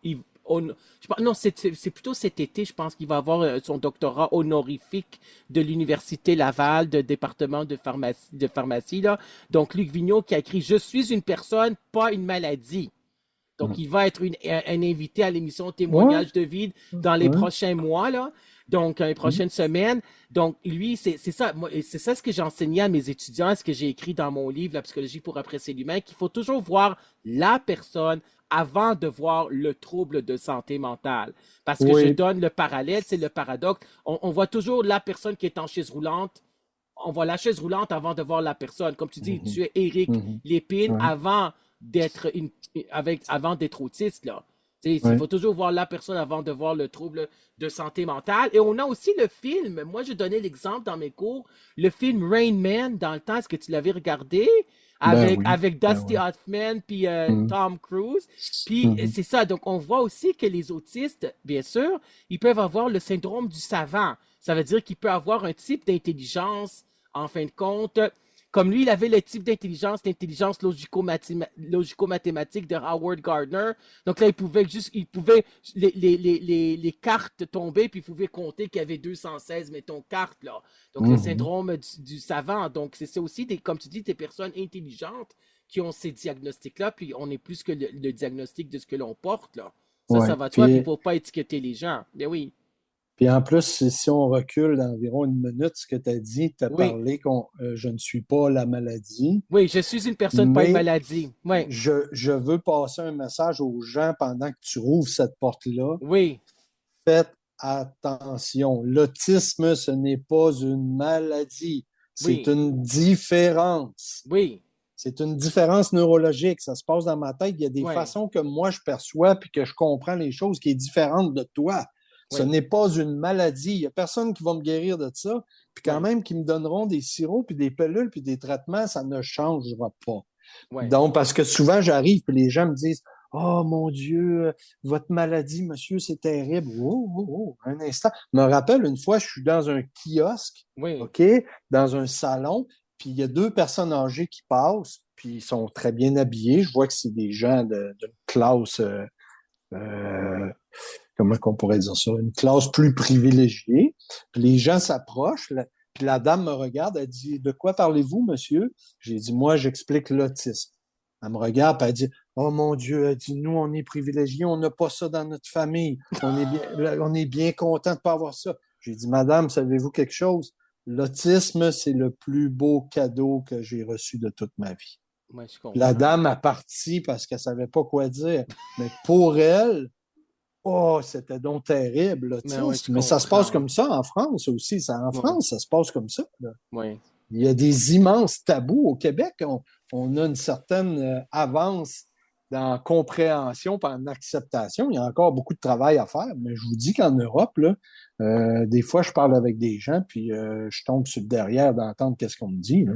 Non, c'est plutôt cet été, je pense qu'il va avoir son doctorat honorifique de l'Université Laval, de département de pharmacie, là. Donc, Luc Vigneault qui a écrit Je suis une personne, pas une maladie. Donc, il va être un invité à l'émission Ouais, Témoignage de vide dans les ouais. prochains mois, là. Donc, les Mhm. prochaines semaines. Donc, lui, c'est ça. Moi, et c'est ça ce que j'ai enseigné à mes étudiants, ce que j'ai écrit dans mon livre, La psychologie pour apprécier l'humain, qu'il faut toujours voir la personne avant de voir le trouble de santé mentale. Parce que je Oui. donne le parallèle, c'est le paradoxe. On voit toujours la personne qui est en chaise roulante. On voit la chaise roulante avant de voir la personne. Comme tu dis, Mhm. tu es Eric Mhm. Lépine Ouais. avant d'être autiste, là. Il Ouais. faut toujours voir la personne avant de voir le trouble de santé mentale. Et on a aussi le film. Moi, je donnais l'exemple dans mes cours. Le film Rain Man, dans le temps, est-ce que tu l'avais regardé? Ben Avec, oui. avec Ben Dusty oui. Hoffman puis Mhm. Tom Cruise. Puis Mhm. c'est ça. Donc, on voit aussi que les autistes, bien sûr, ils peuvent avoir le syndrome du savant. Ça veut dire qu'il peut avoir un type d'intelligence, en fin de compte, comme lui, il avait le type d'intelligence, l'intelligence logico-mathématique de Howard Gardner. Donc là, il pouvait les cartes tomber, puis il pouvait compter qu'il y avait 216, mettons, cartes, là. Donc le Mhm. syndrome du savant. Donc c'est aussi, comme tu dis, des personnes intelligentes qui ont ces diagnostics-là, puis on est plus que le diagnostic de ce que l'on porte, là. Ça Ouais. va de soi, puis il ne Puis, faut pas étiqueter les gens. Mais oui, puis en plus, si on recule d'environ une minute, ce que tu as dit, tu as oui, parlé qu'on je ne suis pas la maladie, oui, je suis une personne, pas une mais maladie. Oui, je veux passer un message aux gens pendant que tu rouvres cette porte-là. oui, Faites attention. L'autisme, ce n'est pas une maladie. C'est oui, une différence. oui. C'est une différence neurologique. Ça se passe dans ma tête. Il y a des Oui, façons que moi je perçois puis que je comprends les choses qui est différente de toi. Ce oui, n'est pas une maladie. Il n'y a personne qui va me guérir de ça. Puis quand oui, même, qui me donneront des sirops, puis des pilules, puis des traitements, ça ne changera pas. oui, Donc, parce que souvent, j'arrive, puis les gens me disent, oh mon Dieu, votre maladie, monsieur, c'est terrible. Oh, oh, oh, un instant. Je me rappelle une fois, je suis dans un kiosque, oui, OK, dans un salon, puis il y a deux personnes âgées qui passent, puis ils sont très bien habillés. Je vois que c'est des gens d'une classe, euh, comment qu'on pourrait dire ça, une classe plus privilégiée. Puis les gens s'approchent, puis la dame me regarde, elle dit, de quoi parlez-vous, monsieur? J'ai dit, moi, j'explique l'autisme. Elle me regarde, puis elle dit, oh mon Dieu, elle dit, nous, on est privilégiés, on n'a pas ça dans notre famille. On est bien content de ne pas avoir ça. J'ai dit, madame, savez-vous quelque chose? L'autisme, c'est le plus beau cadeau que j'ai reçu de toute ma vie. moi je La comprends. dame a parti parce qu'elle ne savait pas quoi dire. Mais pour elle, oh, c'était donc terrible, Mais oui, l'autiste. je Mais ça se passe comprends. comme ça en France aussi. En Oui, France, ça se passe comme ça, là. oui, Il y a des immenses tabous. Au Québec, on a une certaine avance dans compréhension et en acceptation. Il y a encore beaucoup de travail à faire, mais je vous dis qu'en Europe, là, des fois, je parle avec des gens, puis je tombe sur le derrière d'entendre qu'est-ce qu'on me dit, là.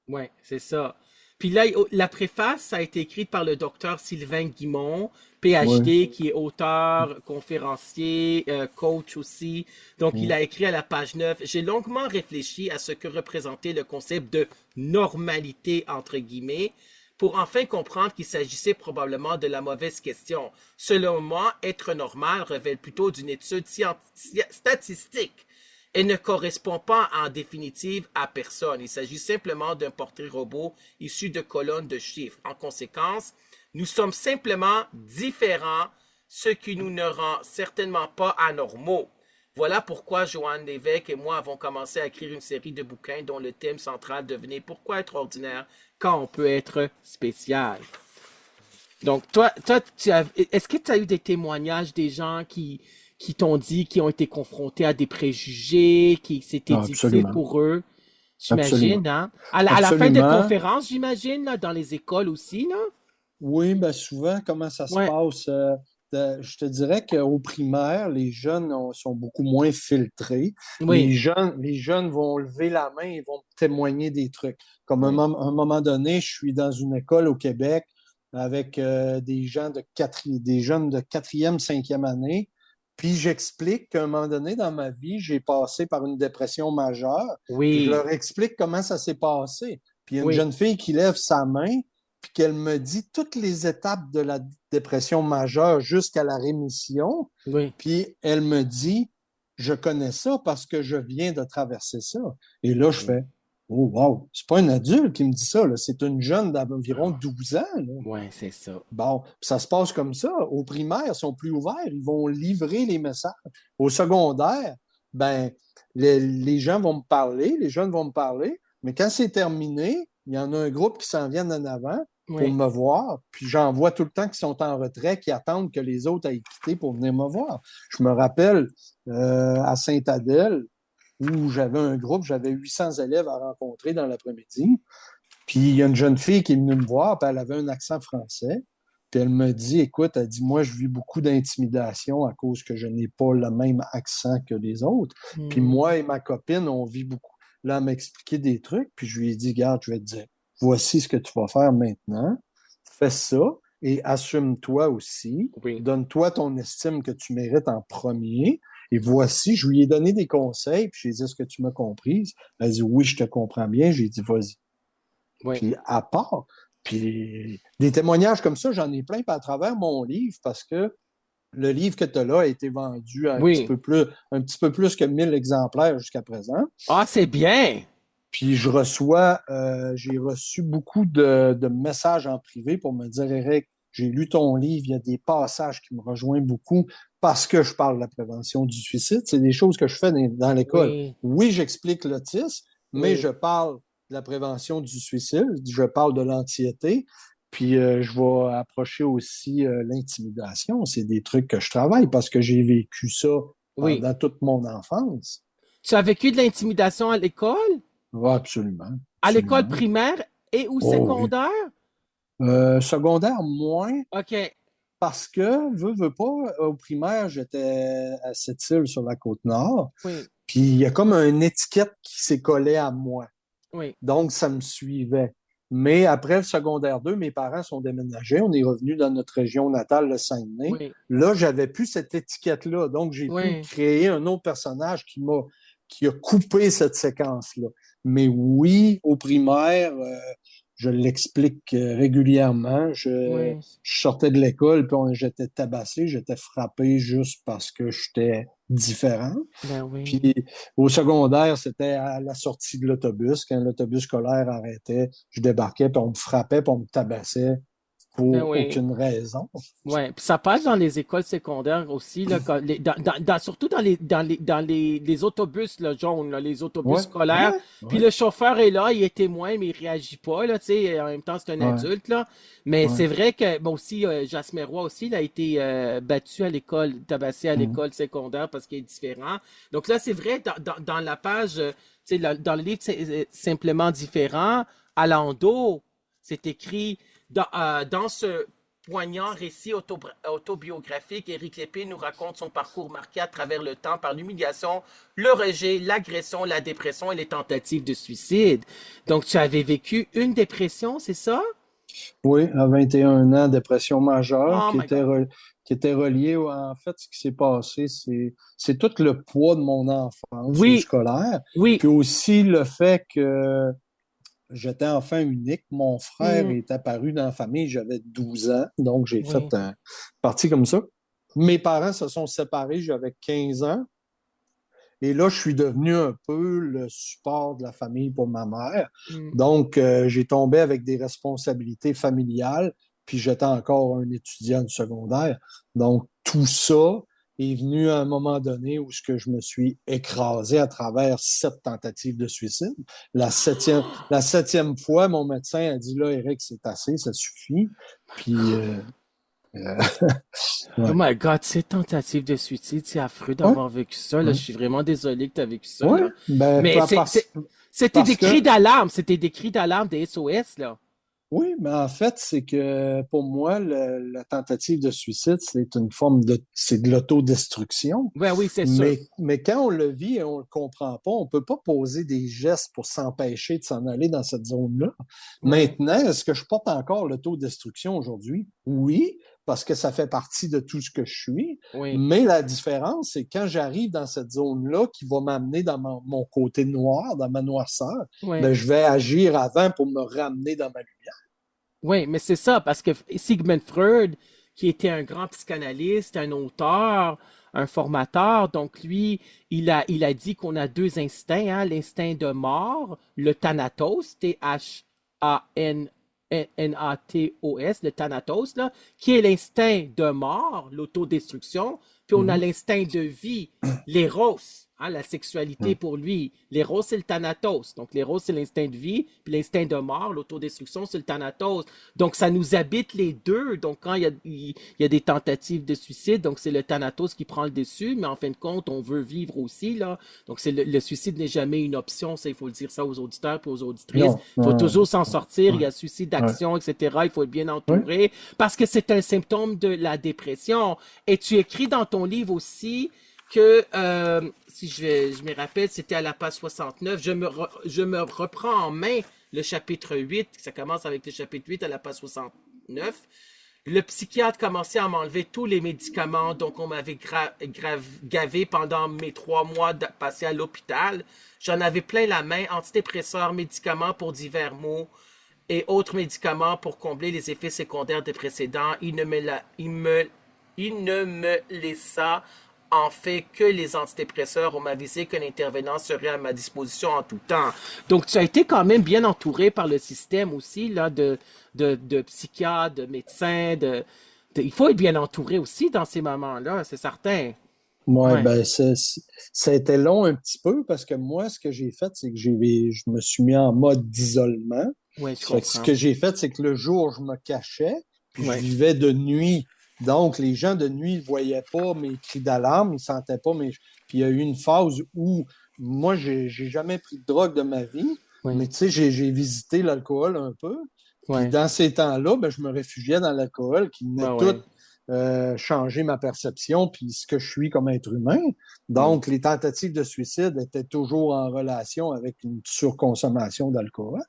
oui, c'est ça. Puis là, la préface, ça a été écrite par le docteur Sylvain Guimond, Oui. PhD, qui est auteur, conférencier, coach aussi. Donc, il Mm. a écrit à la page 9. J'ai longuement réfléchi à ce que représentait le concept de normalité, entre guillemets, pour enfin comprendre qu'il s'agissait probablement de la mauvaise question. Selon moi, être normal révèle plutôt d'une étude statistique et ne correspond pas en définitive à personne. Il s'agit simplement d'un portrait robot issu de colonnes de chiffres. En conséquence, nous sommes simplement différents, ce qui nous ne rend certainement pas anormaux. Voilà pourquoi Joanne Lévesque et moi avons commencé à écrire une série de bouquins dont le thème central devenait Pourquoi être ordinaire quand on peut être spécial. Donc, est-ce que tu as eu des témoignages des gens qui t'ont dit, qui ont été confrontés à des préjugés, qui c'était Ah, difficile absolument. pour eux? Absolument. J'imagine, hein? À la fin de Absolument. conférence, j'imagine, là, dans les écoles aussi, là? Oui, ben souvent, comment ça se Ouais, passe? Je te dirais qu'au primaire, les jeunes sont beaucoup moins filtrés. oui, Les jeunes vont lever la main et vont témoigner des trucs. Comme oui, un moment donné, je suis dans une école au Québec avec des jeunes de quatrième, cinquième année. Puis j'explique qu'à un moment donné dans ma vie, j'ai passé par une dépression majeure. Puis je oui, leur explique comment ça s'est passé. Puis il y a une oui, jeune fille qui lève sa main puis qu'elle me dit toutes les étapes de la dépression majeure jusqu'à la rémission. oui, Puis elle me dit, je connais ça parce que je viens de traverser ça. Et là, je oui. fais, oh wow, c'est pas un adulte qui me dit ça, là. C'est une jeune d'environ 12 ans, là. Ouais, c'est ça. Bon, ça se passe comme ça. Au primaire, ils sont plus ouverts, ils vont livrer les messages. Au secondaire, ben, les gens vont me parler, les jeunes vont me parler, mais quand c'est terminé, il y en a un groupe qui s'en viennent en avant pour Oui, me voir, puis j'en vois tout le temps qui sont en retrait, qui attendent que les autres aient quitté pour venir me voir. Je me rappelle à Sainte-Adèle, où j'avais un groupe, j'avais 800 élèves à rencontrer dans l'après-midi. Puis il y a une jeune fille qui est venue me voir, puis elle avait un accent français. Puis elle me dit, écoute, elle dit, moi, je vis beaucoup d'intimidation à cause que je n'ai pas le même accent que les autres. Puis hmm, moi et ma copine, on vit beaucoup. Là, elle m'a expliqué des trucs, puis je lui ai dit, garde, je vais te dire, voici ce que tu vas faire maintenant. Fais ça et assume-toi aussi. oui, Donne-toi ton estime que tu mérites en premier. Et voici, je lui ai donné des conseils, puis j'ai dit, est-ce que tu m'as comprise? Elle dit, oui, je te comprends bien. J'ai dit, vas-y. oui, Puis à part, puis des témoignages comme ça, j'en ai plein à travers mon livre parce que le livre que tu as là a été vendu à oui. un petit peu plus que 1000 exemplaires jusqu'à présent. Ah, c'est bien. Puis j'ai reçu beaucoup de messages en privé pour me dire, Eric, j'ai lu ton livre, il y a des passages qui me rejoignent beaucoup parce que je parle de la prévention du suicide. C'est des choses que je fais dans l'école. Oui, Oui, j'explique l'autisme, mais oui. je parle de la prévention du suicide, je parle de l'anxiété, puis je vais approcher aussi l'intimidation. C'est des trucs que je travaille parce que j'ai vécu ça Oui. pendant toute mon enfance. Tu as vécu de l'intimidation à l'école? Ouais, absolument, À l'école absolument. primaire et ou Oh oui. secondaire? Secondaire, moins, OK. parce que, veux pas, au primaire, j'étais à Sept-Îles sur la côte nord, Oui, puis il y a comme une étiquette qui s'est collée à moi. oui, Donc, ça me suivait. Mais après le secondaire 2, mes parents sont déménagés. On est revenu dans notre région natale, le Saguenay. oui, Là, j'avais plus cette étiquette-là. Donc, j'ai pu oui. créer un autre personnage qui a coupé cette séquence-là. Mais oui, au primaire, je l'explique régulièrement. Oui, Je sortais de l'école, puis j'étais tabassé, j'étais frappé juste parce que j'étais différent. ben oui, Puis au secondaire, c'était à la sortie de l'autobus. Quand l'autobus scolaire arrêtait, je débarquais, puis on me frappait, puis on me tabassait ben pour oui. aucune raison. Ouais, puis ça passe dans les écoles secondaires aussi là, surtout dans les autobus là, jaunes, là, les autobus Ouais, scolaires. ouais, Puis ouais, le chauffeur est là, il est témoin, mais il réagit pas là, tu sais. En même temps, c'est un ouais, adulte là. Mais ouais. c'est vrai que bon aussi, Jasmer Roy aussi, il a été battu à l'école, tabassé à Mhm, l'école secondaire parce qu'il est différent. Donc là, c'est vrai dans la page, tu sais, dans le livre, c'est simplement différent. À l'endos, c'est écrit dans ce poignant récit autobiographique, Éric Lépée nous raconte son parcours marqué à travers le temps par l'humiliation, le rejet, l'agression, la dépression et les tentatives de suicide. Donc, tu avais vécu une dépression, c'est ça? oui, à 21 ans, dépression majeure Oh my God. qui était reliée en fait, ce qui s'est passé, c'est tout le poids de mon enfance au Oui, scolaire, oui. puis aussi le fait que j'étais enfant unique. Mon frère Hmm, est apparu dans la famille, j'avais 12 ans, donc j'ai fait oui, un parti comme ça. Mes parents se sont séparés, j'avais 15 ans. Et là, je suis devenu un peu le support de la famille pour ma mère. hmm. Donc, j'ai tombé avec des responsabilités familiales, puis j'étais encore un étudiant du secondaire. Donc, tout ça est venu à un moment donné où ce que je me suis écrasé à travers 7 tentatives de suicide. La septième fois, mon médecin a dit, là, Eric, c'est assez, ça suffit. Puis, euh, Oh ouais, my God, ces tentatives de suicide, c'est affreux ouais, d'avoir vécu ça. Là, ouais, je suis vraiment désolé que tu as vécu ça, ouais. là. Ben, Mais c'était parce des cris que d'alarme, c'était des cris d'alarme des SOS, là. oui, mais en fait, c'est que pour moi, la tentative de suicide, c'est de l'autodestruction. Ben oui, c'est sûr. Mais quand on le vit et on le comprend pas, on peut pas poser des gestes pour s'empêcher de s'en aller dans cette zone-là. Oui, Maintenant, est-ce que je porte encore l'autodestruction aujourd'hui? Oui, parce que ça fait partie de tout ce que je suis. oui, Mais la différence, c'est quand j'arrive dans cette zone-là qui va m'amener dans mon côté noir, dans ma noirceur, oui. ben, je vais agir avant pour me ramener dans ma lumière. Oui, mais c'est ça, parce que Sigmund Freud, qui était un grand psychanalyste, un auteur, un formateur, donc lui, il a dit qu'on a deux instincts, hein, l'instinct de mort, le thanatos, Thanatos, le thanatos, là, qui est l'instinct de mort, l'autodestruction, puis on a Mhm. l'instinct de vie, l'éros. Hein, la sexualité Hum. pour lui. L'éros, c'est le thanatos. Donc, l'éros, c'est l'instinct de vie, puis l'instinct de mort, l'autodestruction, c'est le thanatos. Donc, ça nous habite les deux. Donc, quand il y a des tentatives de suicide, donc c'est le thanatos qui prend le dessus, mais en fin de compte, on veut vivre aussi, là. Donc, le suicide n'est jamais une option. Ça, il faut le dire ça aux auditeurs et aux auditrices. Non, Il faut non, toujours s'en sortir. ouais, Il y a suicide ouais, d'action, etc. Il faut être bien ouais. entouré parce que c'est un symptôme de la dépression. Et tu écris dans ton livre aussi que, si je me rappelle, c'était à la page 69, je me reprends en main le chapitre 8, ça commence avec le chapitre 8 à la page 69. Le psychiatre commençait à m'enlever tous les médicaments, donc on m'avait gavé pendant mes 3 mois passés à l'hôpital. J'en avais plein la main, antidépresseurs, médicaments pour divers maux et autres médicaments pour combler les effets secondaires des précédents. Il ne me laissa en fait que les antidépresseurs. On m'avisait qu'un intervenant serait à ma disposition en tout temps. Donc, tu as été quand même bien entouré par le système aussi, là, de psychiatres, de médecins, il faut être bien entouré aussi dans ces moments-là, c'est certain. Ouais, Ouais. ben, ça a été long un petit peu parce que moi, ce que j'ai fait, c'est que je me suis mis en mode d'isolement. Ouais, je Fait que ce comprends. que j'ai fait, c'est que le jour, je me cachais, puis je Ouais. vivais de nuit. Donc, les gens de nuit ne voyaient pas mes cris d'alarme, ils ne sentaient pas mes. Puis il y a eu une phase où moi, j'ai jamais pris de drogue de ma vie, Ouais. mais tu sais, j'ai visité l'alcool un peu. Puis Ouais. dans ces temps-là, ben, je me réfugiais dans l'alcool qui venait Ouais, tout ouais. changer ma perception puis ce que je suis comme être humain. Ouais. Donc, les tentatives de suicide étaient toujours en relation avec une surconsommation d'alcool.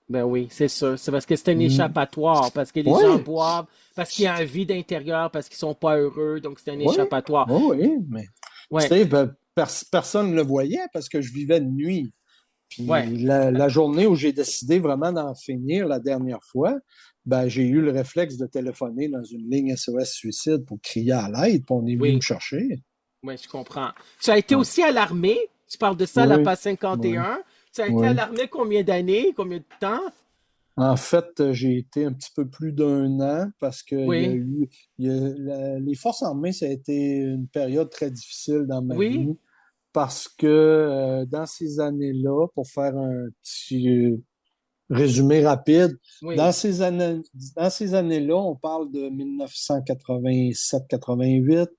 Ben oui, c'est sûr. C'est parce que c'est un Mm. échappatoire, parce que les gens Oui, boivent, parce qu'il y a un vide intérieur, parce qu'ils sont pas heureux, donc c'est un oui, échappatoire. oui, oui, mais tu Ouais, sais, ben, personne ne le voyait parce que je vivais de nuit. ouais. Puis la journée où j'ai décidé vraiment d'en finir la dernière fois, ben, j'ai eu le réflexe de téléphoner dans une ligne SOS Suicide pour crier à l'aide, puis on est venu me Oui, chercher. oui, je comprends. Tu as été Ouais. aussi à l'armée. Tu parles de ça, la Oui, page 51. oui, Tu as été à oui. l'armée combien d'années, combien de temps? En fait, j'ai été un petit peu plus d'un an parce qu'il y a Oui, eu, les forces armées, ça a été une période très difficile dans ma oui, vie parce que dans ces années-là, pour faire un petit résumé rapide, oui, dans ces années, dans ces années-là, on parle de 1987-88,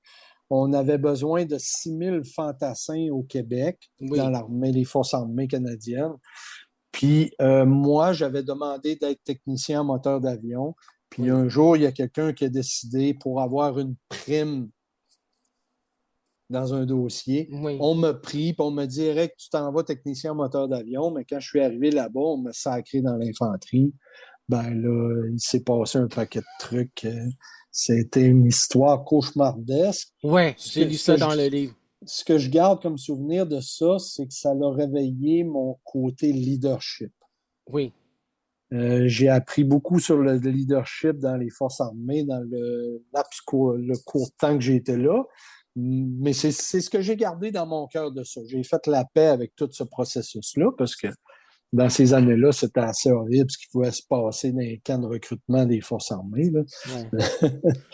on avait besoin de 6000 fantassins au Québec dans oui, l'armée, les forces armées canadiennes. Puis moi, j'avais demandé d'être technicien en moteur d'avion. Puis oui, un jour, il y a quelqu'un qui a décidé pour avoir une prime dans un dossier. oui. On m'a pris, puis on me dit, Eric, tu t'en vas technicien en moteur d'avion. Mais quand je suis arrivé là-bas, on m'a sacré dans l'infanterie. Ben là, il s'est passé un paquet de trucs. C'était une histoire cauchemardesque. Ouais, Ce j'ai que, lu ce ça que je, dans le livre. ce que je garde comme souvenir de ça, c'est que ça a réveillé mon côté leadership. Oui, J'ai appris beaucoup sur le leadership dans les forces armées, dans le court temps que j'étais là. Mais c'est ce que j'ai gardé dans mon cœur de ça. J'ai fait la paix avec tout ce processus-là parce que dans ces années-là, c'était assez horrible ce qui pouvait se passer dans les camps de recrutement des forces armées, là. ouais.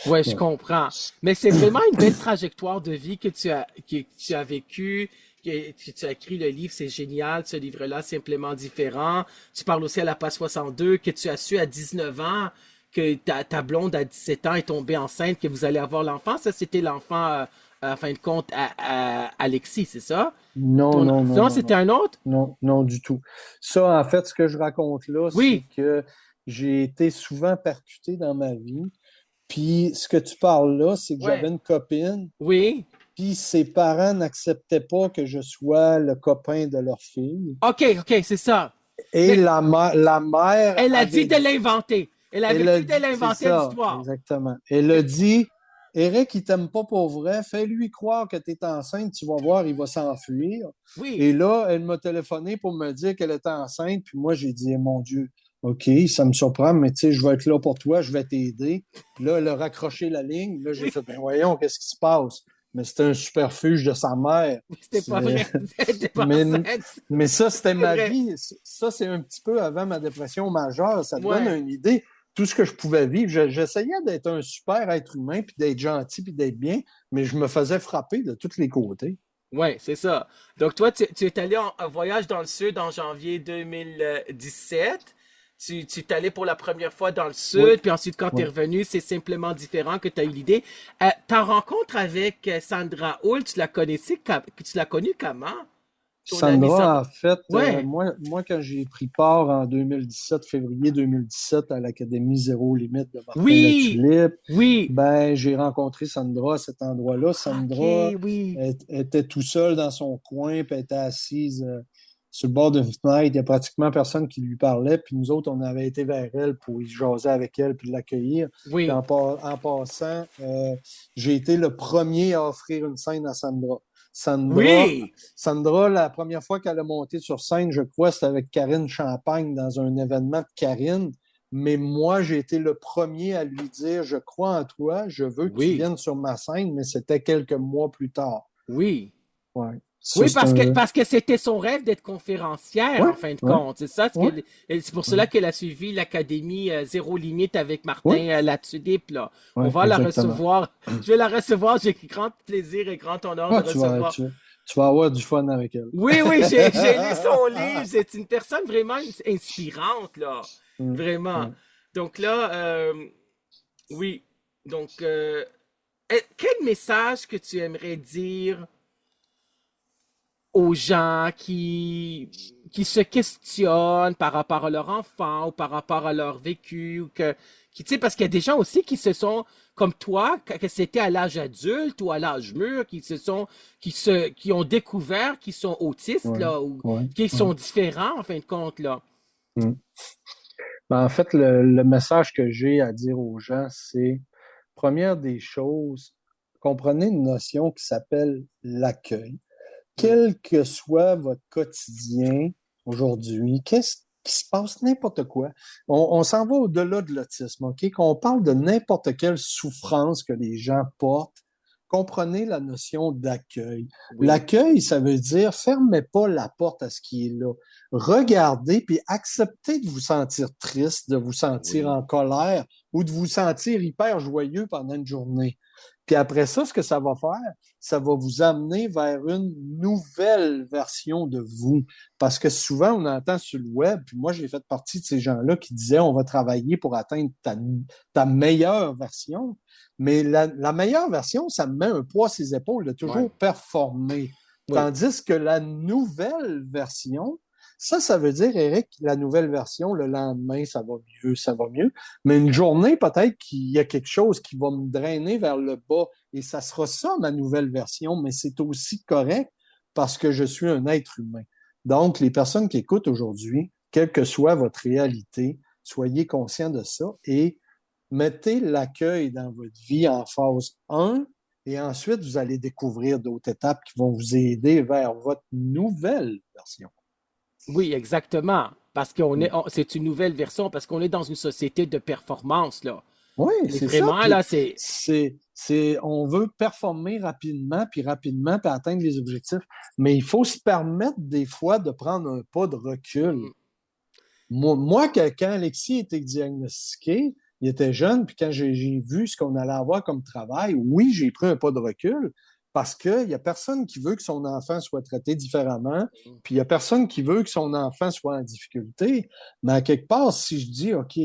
Ouais, je Ouais. comprends. Mais c'est vraiment une belle trajectoire de vie que tu as vécue, que tu as écrit le livre, c'est génial, ce livre-là, simplement différent. Tu parles aussi à la page 62 que tu as su à 19 ans que ta blonde à 17 ans est tombée enceinte, que vous allez avoir l'enfant. Ça, c'était l'enfant, en fin de compte, à Alexis, c'est ça? Non, Ton... non, non, Non, non, c'était non. un autre? Non, non, du tout. Ça, en fait, ce que je raconte là, c'est Oui, que j'ai été souvent percuté dans ma vie. Puis ce que tu parles là, c'est que j'avais ouais, une copine, oui. puis ses parents n'acceptaient pas que je sois le copain de leur fille. OK, OK, c'est ça. Et Mais la mère elle a dit avait de dit, l'inventer. Elle avait elle a dit de dit, c'est l'inventer ça, l'histoire. exactement. Elle a dit, Eric, il t'aime pas pour vrai, fais-lui croire que tu es enceinte, tu vas voir, il va s'enfuir. Oui, Et là, elle m'a téléphoné pour me dire qu'elle était enceinte, puis moi, j'ai dit, mon Dieu, OK, ça me surprend, mais tu sais, je vais être là pour toi, je vais t'aider. Puis là, elle a raccroché la ligne. Là, j'ai oui, fait, ben voyons, qu'est-ce qui se passe? Mais c'était un superfuge de sa mère. c'était pas vrai. C'était pas Mais, enceinte. mais ça, c'était C'est ma vrai. vie. Ça, c'est un petit peu avant ma dépression majeure. Ça te donne Ouais. une idée. Tout ce que je pouvais vivre, j'essayais d'être un super être humain, puis d'être gentil, puis d'être bien, mais je me faisais frapper de tous les côtés. Ouais, c'est ça. Donc toi, tu es allé en voyage dans le sud en janvier 2017. Tu es allé pour la première fois dans le Oui, sud, puis ensuite quand tu es oui. revenu, c'est simplement différent que tu as eu l'idée. Ta rencontre avec Sandra Hull, tu l'as connue comment? Ton amie Sandra, Sandra? en fait, Ouais, moi, quand j'ai pris part en 2017, février 2017, à l'Académie Zéro Limite de Martin oui, Latulippe, oui. ben, j'ai rencontré Sandra à cet endroit-là. Ok, Sandra oui, était tout seul dans son coin, puis elle était assise sur le bord d'une fenêtre. Il n'y a pratiquement personne qui lui parlait. Puis nous autres, on avait été vers elle pour y jaser avec elle puis l'accueillir. Puis oui, en passant, j'ai été le premier à offrir une scène à Sandra. Sandra, oui, Sandra, la première fois qu'elle a monté sur scène, je crois, c'était avec Karine Champagne dans un événement de Karine. Mais moi, j'ai été le premier à lui dire, je crois en toi, je veux que tu oui, viennes sur ma scène, mais c'était quelques mois plus tard. oui. Ouais. Ça, Oui, c'est un. parce que c'était son rêve d'être conférencière, Ouais, en fin de ouais, compte. C'est ça, ouais, c'est pour ouais, cela qu'elle a suivi l'Académie Zéro Limite avec ouais, Martin Latulippe, là. On ouais, va la exactement. recevoir. Je vais la recevoir. J'ai grand plaisir et grand honneur de Ouais, recevoir. tu vas avoir du fun avec elle. Oui, oui, j'ai lu son livre. C'est une personne vraiment inspirante, là. Mm, Vraiment. ouais. Donc là, oui. Donc, quel message que tu aimerais dire aux gens qui se questionnent par rapport à leur enfant ou par rapport à leur vécu ou tu sais, parce qu'il y a des gens aussi qui se sont, comme toi, que c'était à l'âge adulte ou à l'âge mûr, qui ont découvert qu'ils sont autistes, Ouais, là, ou ouais, qu'ils ouais. sont différents, en fin de compte, là. Mm. Ben, en fait, le message que j'ai à dire aux gens, c'est, première des choses, comprenez une notion qui s'appelle l'accueil. Oui, Quel que soit votre quotidien aujourd'hui, qu'est-ce qui se passe, n'importe quoi. On s'en va au-delà de l'autisme, OK? Qu'on parle de n'importe quelle souffrance que les gens portent, comprenez la notion d'accueil. oui, L'accueil, ça veut dire fermez pas la porte à ce qui est là. Regardez puis acceptez de vous sentir triste, de vous sentir oui, en colère ou de vous sentir hyper joyeux pendant une journée. Puis après ça, ce que ça va faire, ça va vous amener vers une nouvelle version de vous. Parce que souvent, on entend sur le web, puis moi, j'ai fait partie de ces gens-là qui disaient on va travailler pour atteindre ta meilleure version. Mais la meilleure version, ça me met un poids à ses épaules de ouais, toujours performer. oui, Tandis que la nouvelle version, ça veut dire, Eric, la nouvelle version, le lendemain, ça va mieux, ça va mieux. Mais une journée, peut-être qu'il y a quelque chose qui va me drainer vers le bas. Et ça sera ça, ma nouvelle version, mais c'est aussi correct parce que je suis un être humain. Donc, les personnes qui écoutent aujourd'hui, quelle que soit votre réalité, soyez conscients de ça et mettez l'accueil dans votre vie en phase 1 et ensuite, vous allez découvrir d'autres étapes qui vont vous aider vers votre nouvelle version. oui, exactement. Parce c'est une nouvelle version, parce qu'on est dans une société de performance, là. Oui, Et c'est ça. vraiment, Puis là, c'est, on veut performer rapidement, puis atteindre les objectifs. Mais il faut se permettre des fois de prendre un pas de recul. mm, Moi, quand Alexis était diagnostiqué, il était jeune, puis quand j'ai vu ce qu'on allait avoir comme travail, oui, j'ai pris un pas de recul parce qu'il n'y a personne qui veut que son enfant soit traité différemment, mm, puis il n'y a personne qui veut que son enfant soit en difficulté. Mais à quelque part, si je dis, OK,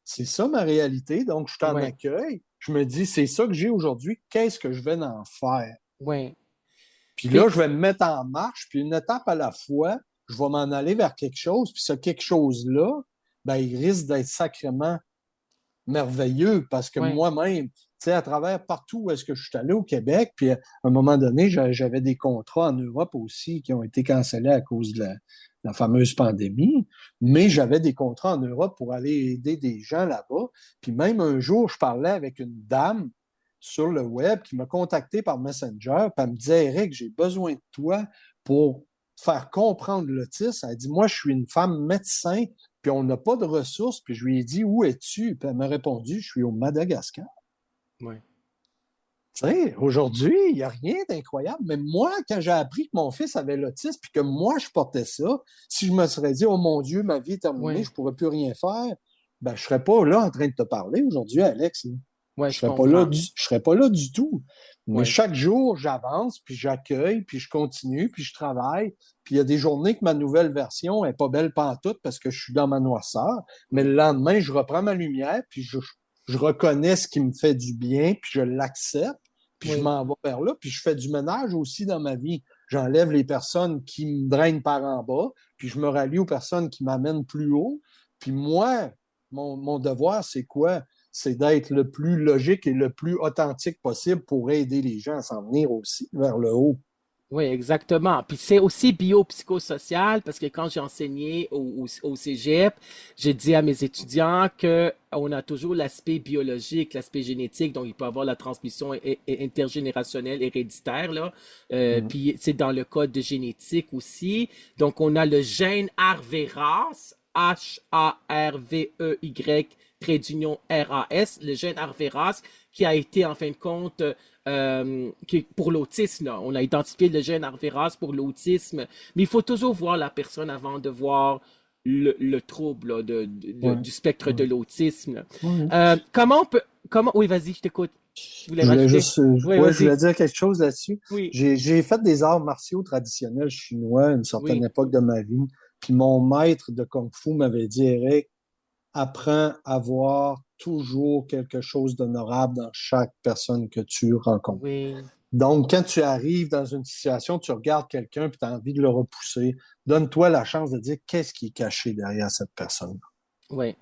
c'est ça ma réalité, donc je t'en ouais, accueille, je me dis, c'est ça que j'ai aujourd'hui, qu'est-ce que je vais en faire? ouais. Puis là, Puis, je vais me mettre en marche, puis une étape à la fois, je vais m'en aller vers quelque chose, puis ce quelque chose-là, ben, il risque d'être sacrément merveilleux parce que ouais, moi-même, tu sais, à travers partout où est-ce que je suis allé au Québec, puis à un moment donné, j'avais des contrats en Europe aussi qui ont été cancellés à cause de la fameuse pandémie, mais j'avais des contrats en Europe pour aller aider des gens là-bas. Puis même un jour, je parlais avec une dame sur le web qui m'a contacté par Messenger, puis elle me disait, Eric, j'ai besoin de toi pour faire comprendre l'autisme. Elle dit, moi, je suis une femme médecin, puis on n'a pas de ressources. Puis je lui ai dit, où es-tu? Puis elle m'a répondu, je suis au Madagascar. ouais, Tu sais, aujourd'hui, il n'y a rien d'incroyable. Mais moi, quand j'ai appris que mon fils avait l'autisme, puis que moi, je portais ça, si je me serais dit, oh mon Dieu, ma vie est terminée, je ouais, ne pourrais plus rien faire, ben, je ne serais pas là en train de te parler aujourd'hui, Alex. ouais, Je je serais pas là comprends. je serais pas là du tout. Mais Oui, chaque jour, j'avance, puis j'accueille, puis je continue, puis je travaille. Puis il y a des journées que ma nouvelle version est pas belle pantoute parce que je suis dans ma noirceur. Mais oui, le lendemain, je reprends ma lumière, puis je reconnais ce qui me fait du bien, puis je l'accepte, puis je oui. m'en vais vers là. Puis je fais du ménage aussi dans ma vie. J'enlève les personnes qui me drainent par en bas, puis je me rallie aux personnes qui m'amènent plus haut. Puis moi, mon devoir, c'est quoi? C'est d'être le plus logique et le plus authentique possible pour aider les gens à s'en venir aussi vers le haut. Oui, exactement. Puis c'est aussi biopsychosocial parce que quand j'ai enseigné au Cégep, j'ai dit à mes étudiants que on a toujours l'aspect biologique, l'aspect génétique, donc il peut y avoir la transmission intergénérationnelle héréditaire là. Mm. Puis c'est dans le code de génétique aussi. Donc on a le gène Harveras, Harvey, trait d'union RAS, le gène Harveras qui a été en fin de compte pour l'autisme. Là. On a identifié le gène Harveras pour l'autisme, mais il faut toujours voir la personne avant de voir le trouble là, Ouais. du spectre de Ouais. l'autisme. Ouais. Comment on peut... Comment... Oui, vas-y, je t'écoute. Tu voulais Je voulais rajouter? juste, Oui, ouais, je vas-y. voulais dire quelque chose là-dessus. Oui, J'ai fait des arts martiaux traditionnels chinois à une certaine oui, époque de ma vie. Puis mon maître de Kung Fu m'avait dit, Eric, apprends à voir toujours quelque chose d'honorable dans chaque personne que tu rencontres. oui, Donc, quand tu arrives dans une situation, tu regardes quelqu'un et tu as envie de le repousser, donne-toi la chance de dire qu'est-ce qui est caché derrière cette personne. oui.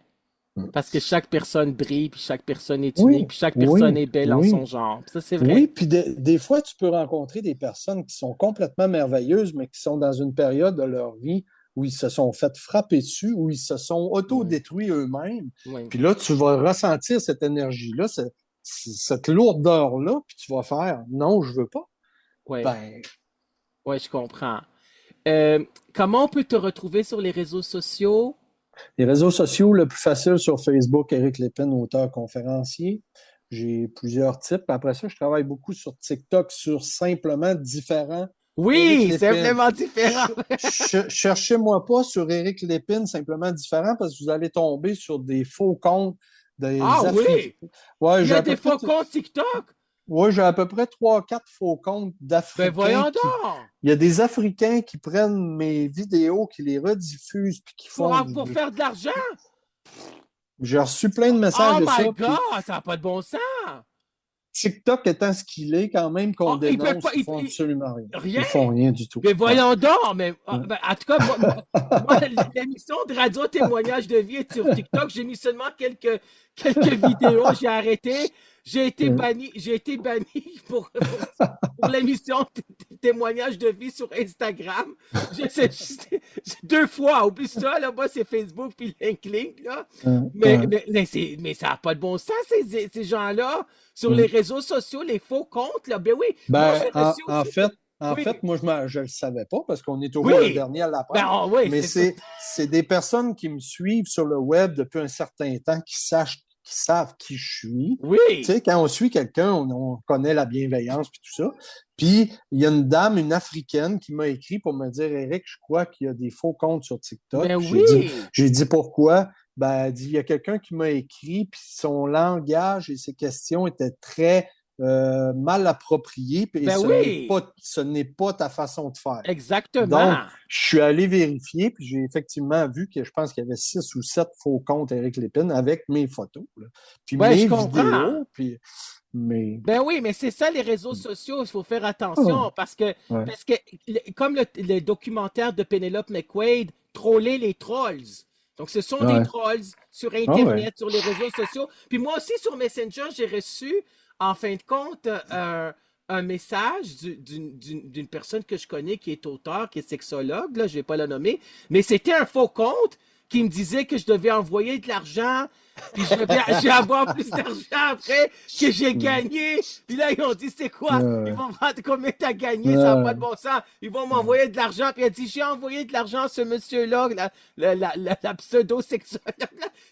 Hmm. Parce que chaque personne brille, puis chaque personne est Oui, unique, puis chaque personne oui, est belle en son oui, genre. Ça, c'est oui. vrai. Puis des fois, tu peux rencontrer des personnes qui sont complètement merveilleuses, mais qui sont dans une période de leur vie où ils se sont fait frapper dessus, où ils se sont Oui, auto-détruits eux-mêmes. oui, Puis là, tu vas ressentir cette énergie-là, cette lourdeur-là, puis tu vas faire non, je veux pas. oui, Ben, oui, je comprends. Comment on peut te retrouver sur les réseaux sociaux? les réseaux sociaux, le plus facile sur Facebook, Éric Lépine, auteur conférencier. J'ai plusieurs types. Après ça, je travaille beaucoup sur TikTok, sur simplement différents Éric Oui, Lépine. simplement différent. Cherchez-moi pas sur Éric Lépine, simplement différent, parce que vous allez tomber sur des faux comptes Ah des Africains. oui, Ouais, il y a des faux comptes TikTok. j'ai à peu près 3, 4 faux comptes Ben d'Africains voyons qui. donc. Il y a des Africains qui prennent mes vidéos, qui les rediffusent, puis qui font Pour faire de l'argent. J'ai reçu plein de messages Oh de my ça, puis God, ça n'a pas de bon sens. TikTok étant ce qu'il est, quand même qu'on Oh, ils peuvent dénonce, pas. ils font absolument rien. Rien. Ils font rien du tout. Mais Ouais. voyons donc. Mais, Ouais. ben, en tout cas, moi, l'émission de radio témoignage de vie est sur TikTok. J'ai mis seulement quelques vidéos. J'ai arrêté. J'ai été banni pour l'émission témoignage de vie sur Instagram. Deux fois. Oublie ça, là. Moi, c'est Facebook puis LinkedIn, là. Ouais. Mais ça n'a pas de bon sens, ces gens-là. Sur les Ouais. réseaux sociaux, les faux comptes, là. Ben oui, moi, Ben, j'ai reçu en aussi. fait, en Oui, fait, moi, je ne le savais pas parce qu'on est toujours le oui. dernier à Ben l'apprendre, oui, mais c'est ça. c'est des personnes qui me suivent sur le web depuis un certain temps, qui savent qui je suis. Tu Oui. sais, quand on suit quelqu'un, on connaît la bienveillance et tout ça. Puis, il y a une dame, une Africaine, qui m'a écrit pour me dire, Eric, je crois qu'il y a des faux comptes sur TikTok. Ben Puis oui. j'ai dit pourquoi? Ben, elle dit, il y a quelqu'un qui m'a écrit, puis son langage et ses questions étaient très mal approprié et Ben oui. ce n'est pas ta façon de faire. Donc, Exactement. je suis allé vérifier, puis j'ai effectivement vu que je pense qu'il y avait 6 ou 7 faux comptes Éric Lépine avec mes photos, là. Puis Ouais, je mes comprends. vidéos, puis mais. Ben oui, mais c'est ça les réseaux sociaux, il faut faire Oh, attention ouais. parce que comme le documentaire de Penelope McQuaid, troller les trolls. Donc ce sont des Ouais. trolls sur Ah ouais. Internet, sur les réseaux sociaux. Puis moi aussi sur Messenger, j'ai reçu en fin de compte un message d'une personne que je connais qui est auteur, qui est sexologue, là, je vais pas la nommer, mais c'était un faux compte qui me disait que je devais envoyer de l'argent puis je vais avoir plus d'argent après que j'ai gagné. Puis là, ils ont dit, c'est quoi? Ils Ouais. vont me voir combien t'as gagné, ça n'a pas de Ouais. bon sens. Ils vont m'envoyer de l'argent. Puis elle dit, j'ai envoyé de l'argent à ce monsieur-là, la pseudo-sexologue.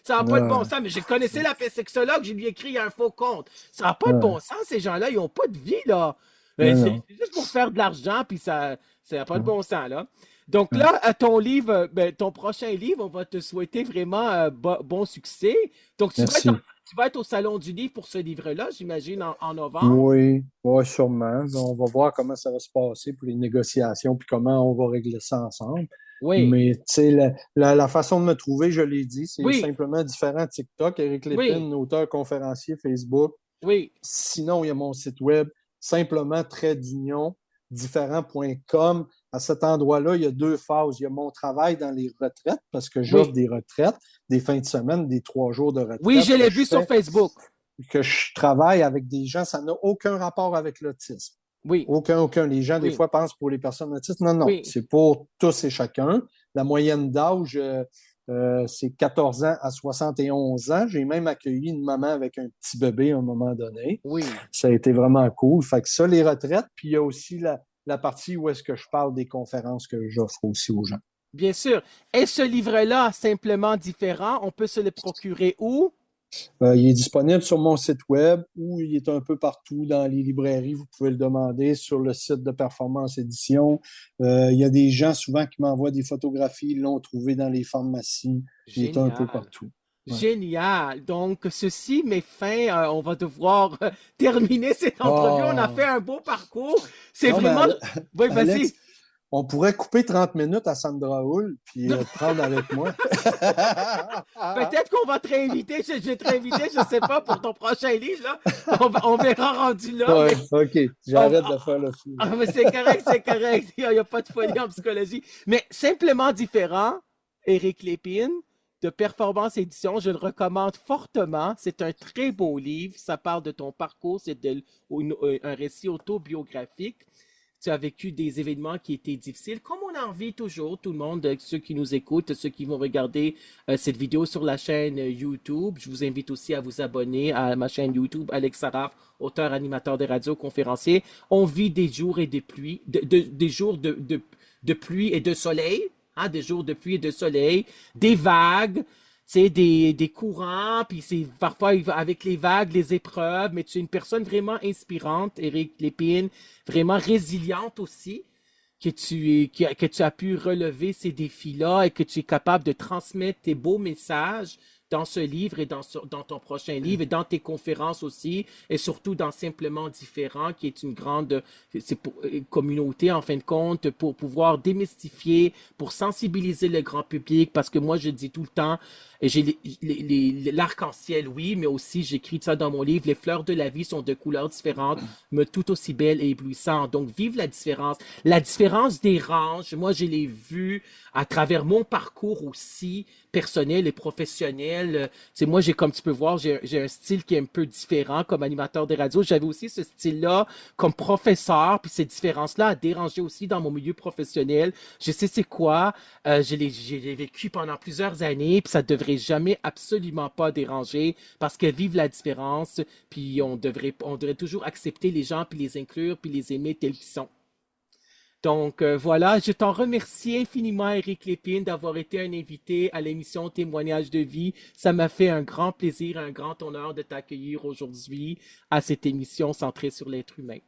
Ça n'a pas de bon Ouais. sens. Mais je connaissais la sexologue, j'ai lui écrit, il y a un faux compte. Ça n'a pas de Ouais. bon sens, ces gens-là. Ils n'ont pas de vie, là. Non, C'est non. juste pour faire de l'argent, puis ça n'a pas de Ouais. bon sens, là. Donc Ouais. là, à ton livre, ton prochain livre, on va te souhaiter vraiment bon succès. Donc Merci. tu vas être au Salon du Livre pour ce livre-là, j'imagine, en novembre. Oui, ouais, sûrement. On va voir comment ça va se passer pour les négociations, puis comment on va régler ça ensemble. Oui, Mais tu sais, la façon de me trouver, je l'ai dit, c'est oui, simplement différent TikTok, Éric oui, Lépine, auteur conférencier Facebook. oui, Sinon, il y a mon site web, simplement trait d'union, différent.com. À cet endroit-là, il y a deux phases. Il y a mon travail dans les retraites, parce que j'offre oui. des retraites, des fins de semaine, des 3 jours de Oui, retraite je l'ai vu sur Facebook. que je travaille avec des gens, ça n'a aucun rapport avec l'autisme. Oui, Aucun. Les gens, des oui, fois, pensent pour les personnes autistes. Non, non, oui. c'est pour tous et chacun. La moyenne d'âge, c'est 14 ans à 71 ans. J'ai même accueilli une maman avec un petit bébé à un moment donné. Oui, Ça a été vraiment cool. Fait que ça, les retraites, puis il y a aussi la partie où est-ce que je parle des conférences que j'offre aussi aux gens. bien sûr. Et ce livre-là, simplement différent, on peut se le procurer où? Il est disponible sur mon site web ou il est un peu partout dans les librairies. Vous pouvez le demander sur le site de Performance Édition. Il y a des gens souvent qui m'envoient des photographies, ils l'ont trouvé dans les pharmacies. Il est un peu Génial. partout. Ouais. Génial. Donc, ceci met fin. On va devoir terminer cette entrevue. On a fait Oh! un beau parcours. C'est Non, mais vraiment. Oui, Alex, vas-y. on pourrait couper 30 minutes à Sandra Hull puis te prendre avec moi. Peut-être qu'on va te réinviter. Je vais te réinviter, je ne sais pas, pour ton prochain livre, là. On verra rendu là, Ouais, mais OK. on- J'arrête de faire le fou. mais c'est correct, c'est correct. Il n'y a pas de folie en psychologie. Mais simplement différent, Éric Lépine, de Performance Édition, je le recommande fortement. C'est un très beau livre. Ça parle de ton parcours, un récit autobiographique. Tu as vécu des événements qui étaient difficiles, comme on en vit toujours, tout le monde, ceux qui nous écoutent, ceux qui vont regarder cette vidéo sur la chaîne YouTube. Je vous invite aussi à vous abonner à ma chaîne YouTube, Alex Saraf, auteur, animateur de radio, conférencier. On vit des jours et des pluies, des jours de pluie et de soleil, hein, des jours de pluie et de soleil, des vagues, c'est des courants, puis c'est parfois avec les vagues, les épreuves, mais tu es une personne vraiment inspirante, Éric Lépine, vraiment résiliente aussi, que tu as pu relever ces défis-là et que tu es capable de transmettre tes beaux messages dans ce livre et dans ton prochain livre et dans tes conférences aussi, et surtout dans Simplement Différent, qui est une grande communauté, en fin de compte, pour pouvoir démystifier, pour sensibiliser le grand public, parce que moi, je dis tout le temps, et j'ai l'arc-en-ciel, oui, mais aussi, j'écris ça dans mon livre, les fleurs de la vie sont de couleurs différentes, mais tout aussi belles et éblouissantes. Donc, vive la différence. La différence dérange. Moi, je l'ai vu à travers mon parcours aussi, personnel et professionnel. C'est moi, comme tu peux voir, j'ai un style qui est un peu différent comme animateur de radio. J'avais aussi ce style-là comme professeur, puis ces différences-là a dérangé aussi dans mon milieu professionnel. Je sais c'est quoi. Je l'ai vécu pendant plusieurs années, puis ça devrait jamais absolument pas déranger parce que vive la différence, puis on devrait toujours accepter les gens, puis les inclure, puis les aimer tels qu'ils sont. Donc voilà, je t'en remercie infiniment, Éric Lépine, d'avoir été un invité à l'émission Témoignage de vie. Ça m'a fait un grand plaisir, un grand honneur de t'accueillir aujourd'hui à cette émission centrée sur l'être humain. Merci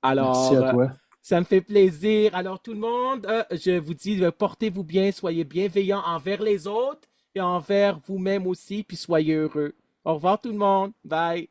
Alors, à toi. ça me fait plaisir. Alors tout le monde, je vous dis, portez-vous bien, soyez bienveillants envers les autres et envers vous-même aussi, puis soyez heureux. Au revoir tout le monde. Bye.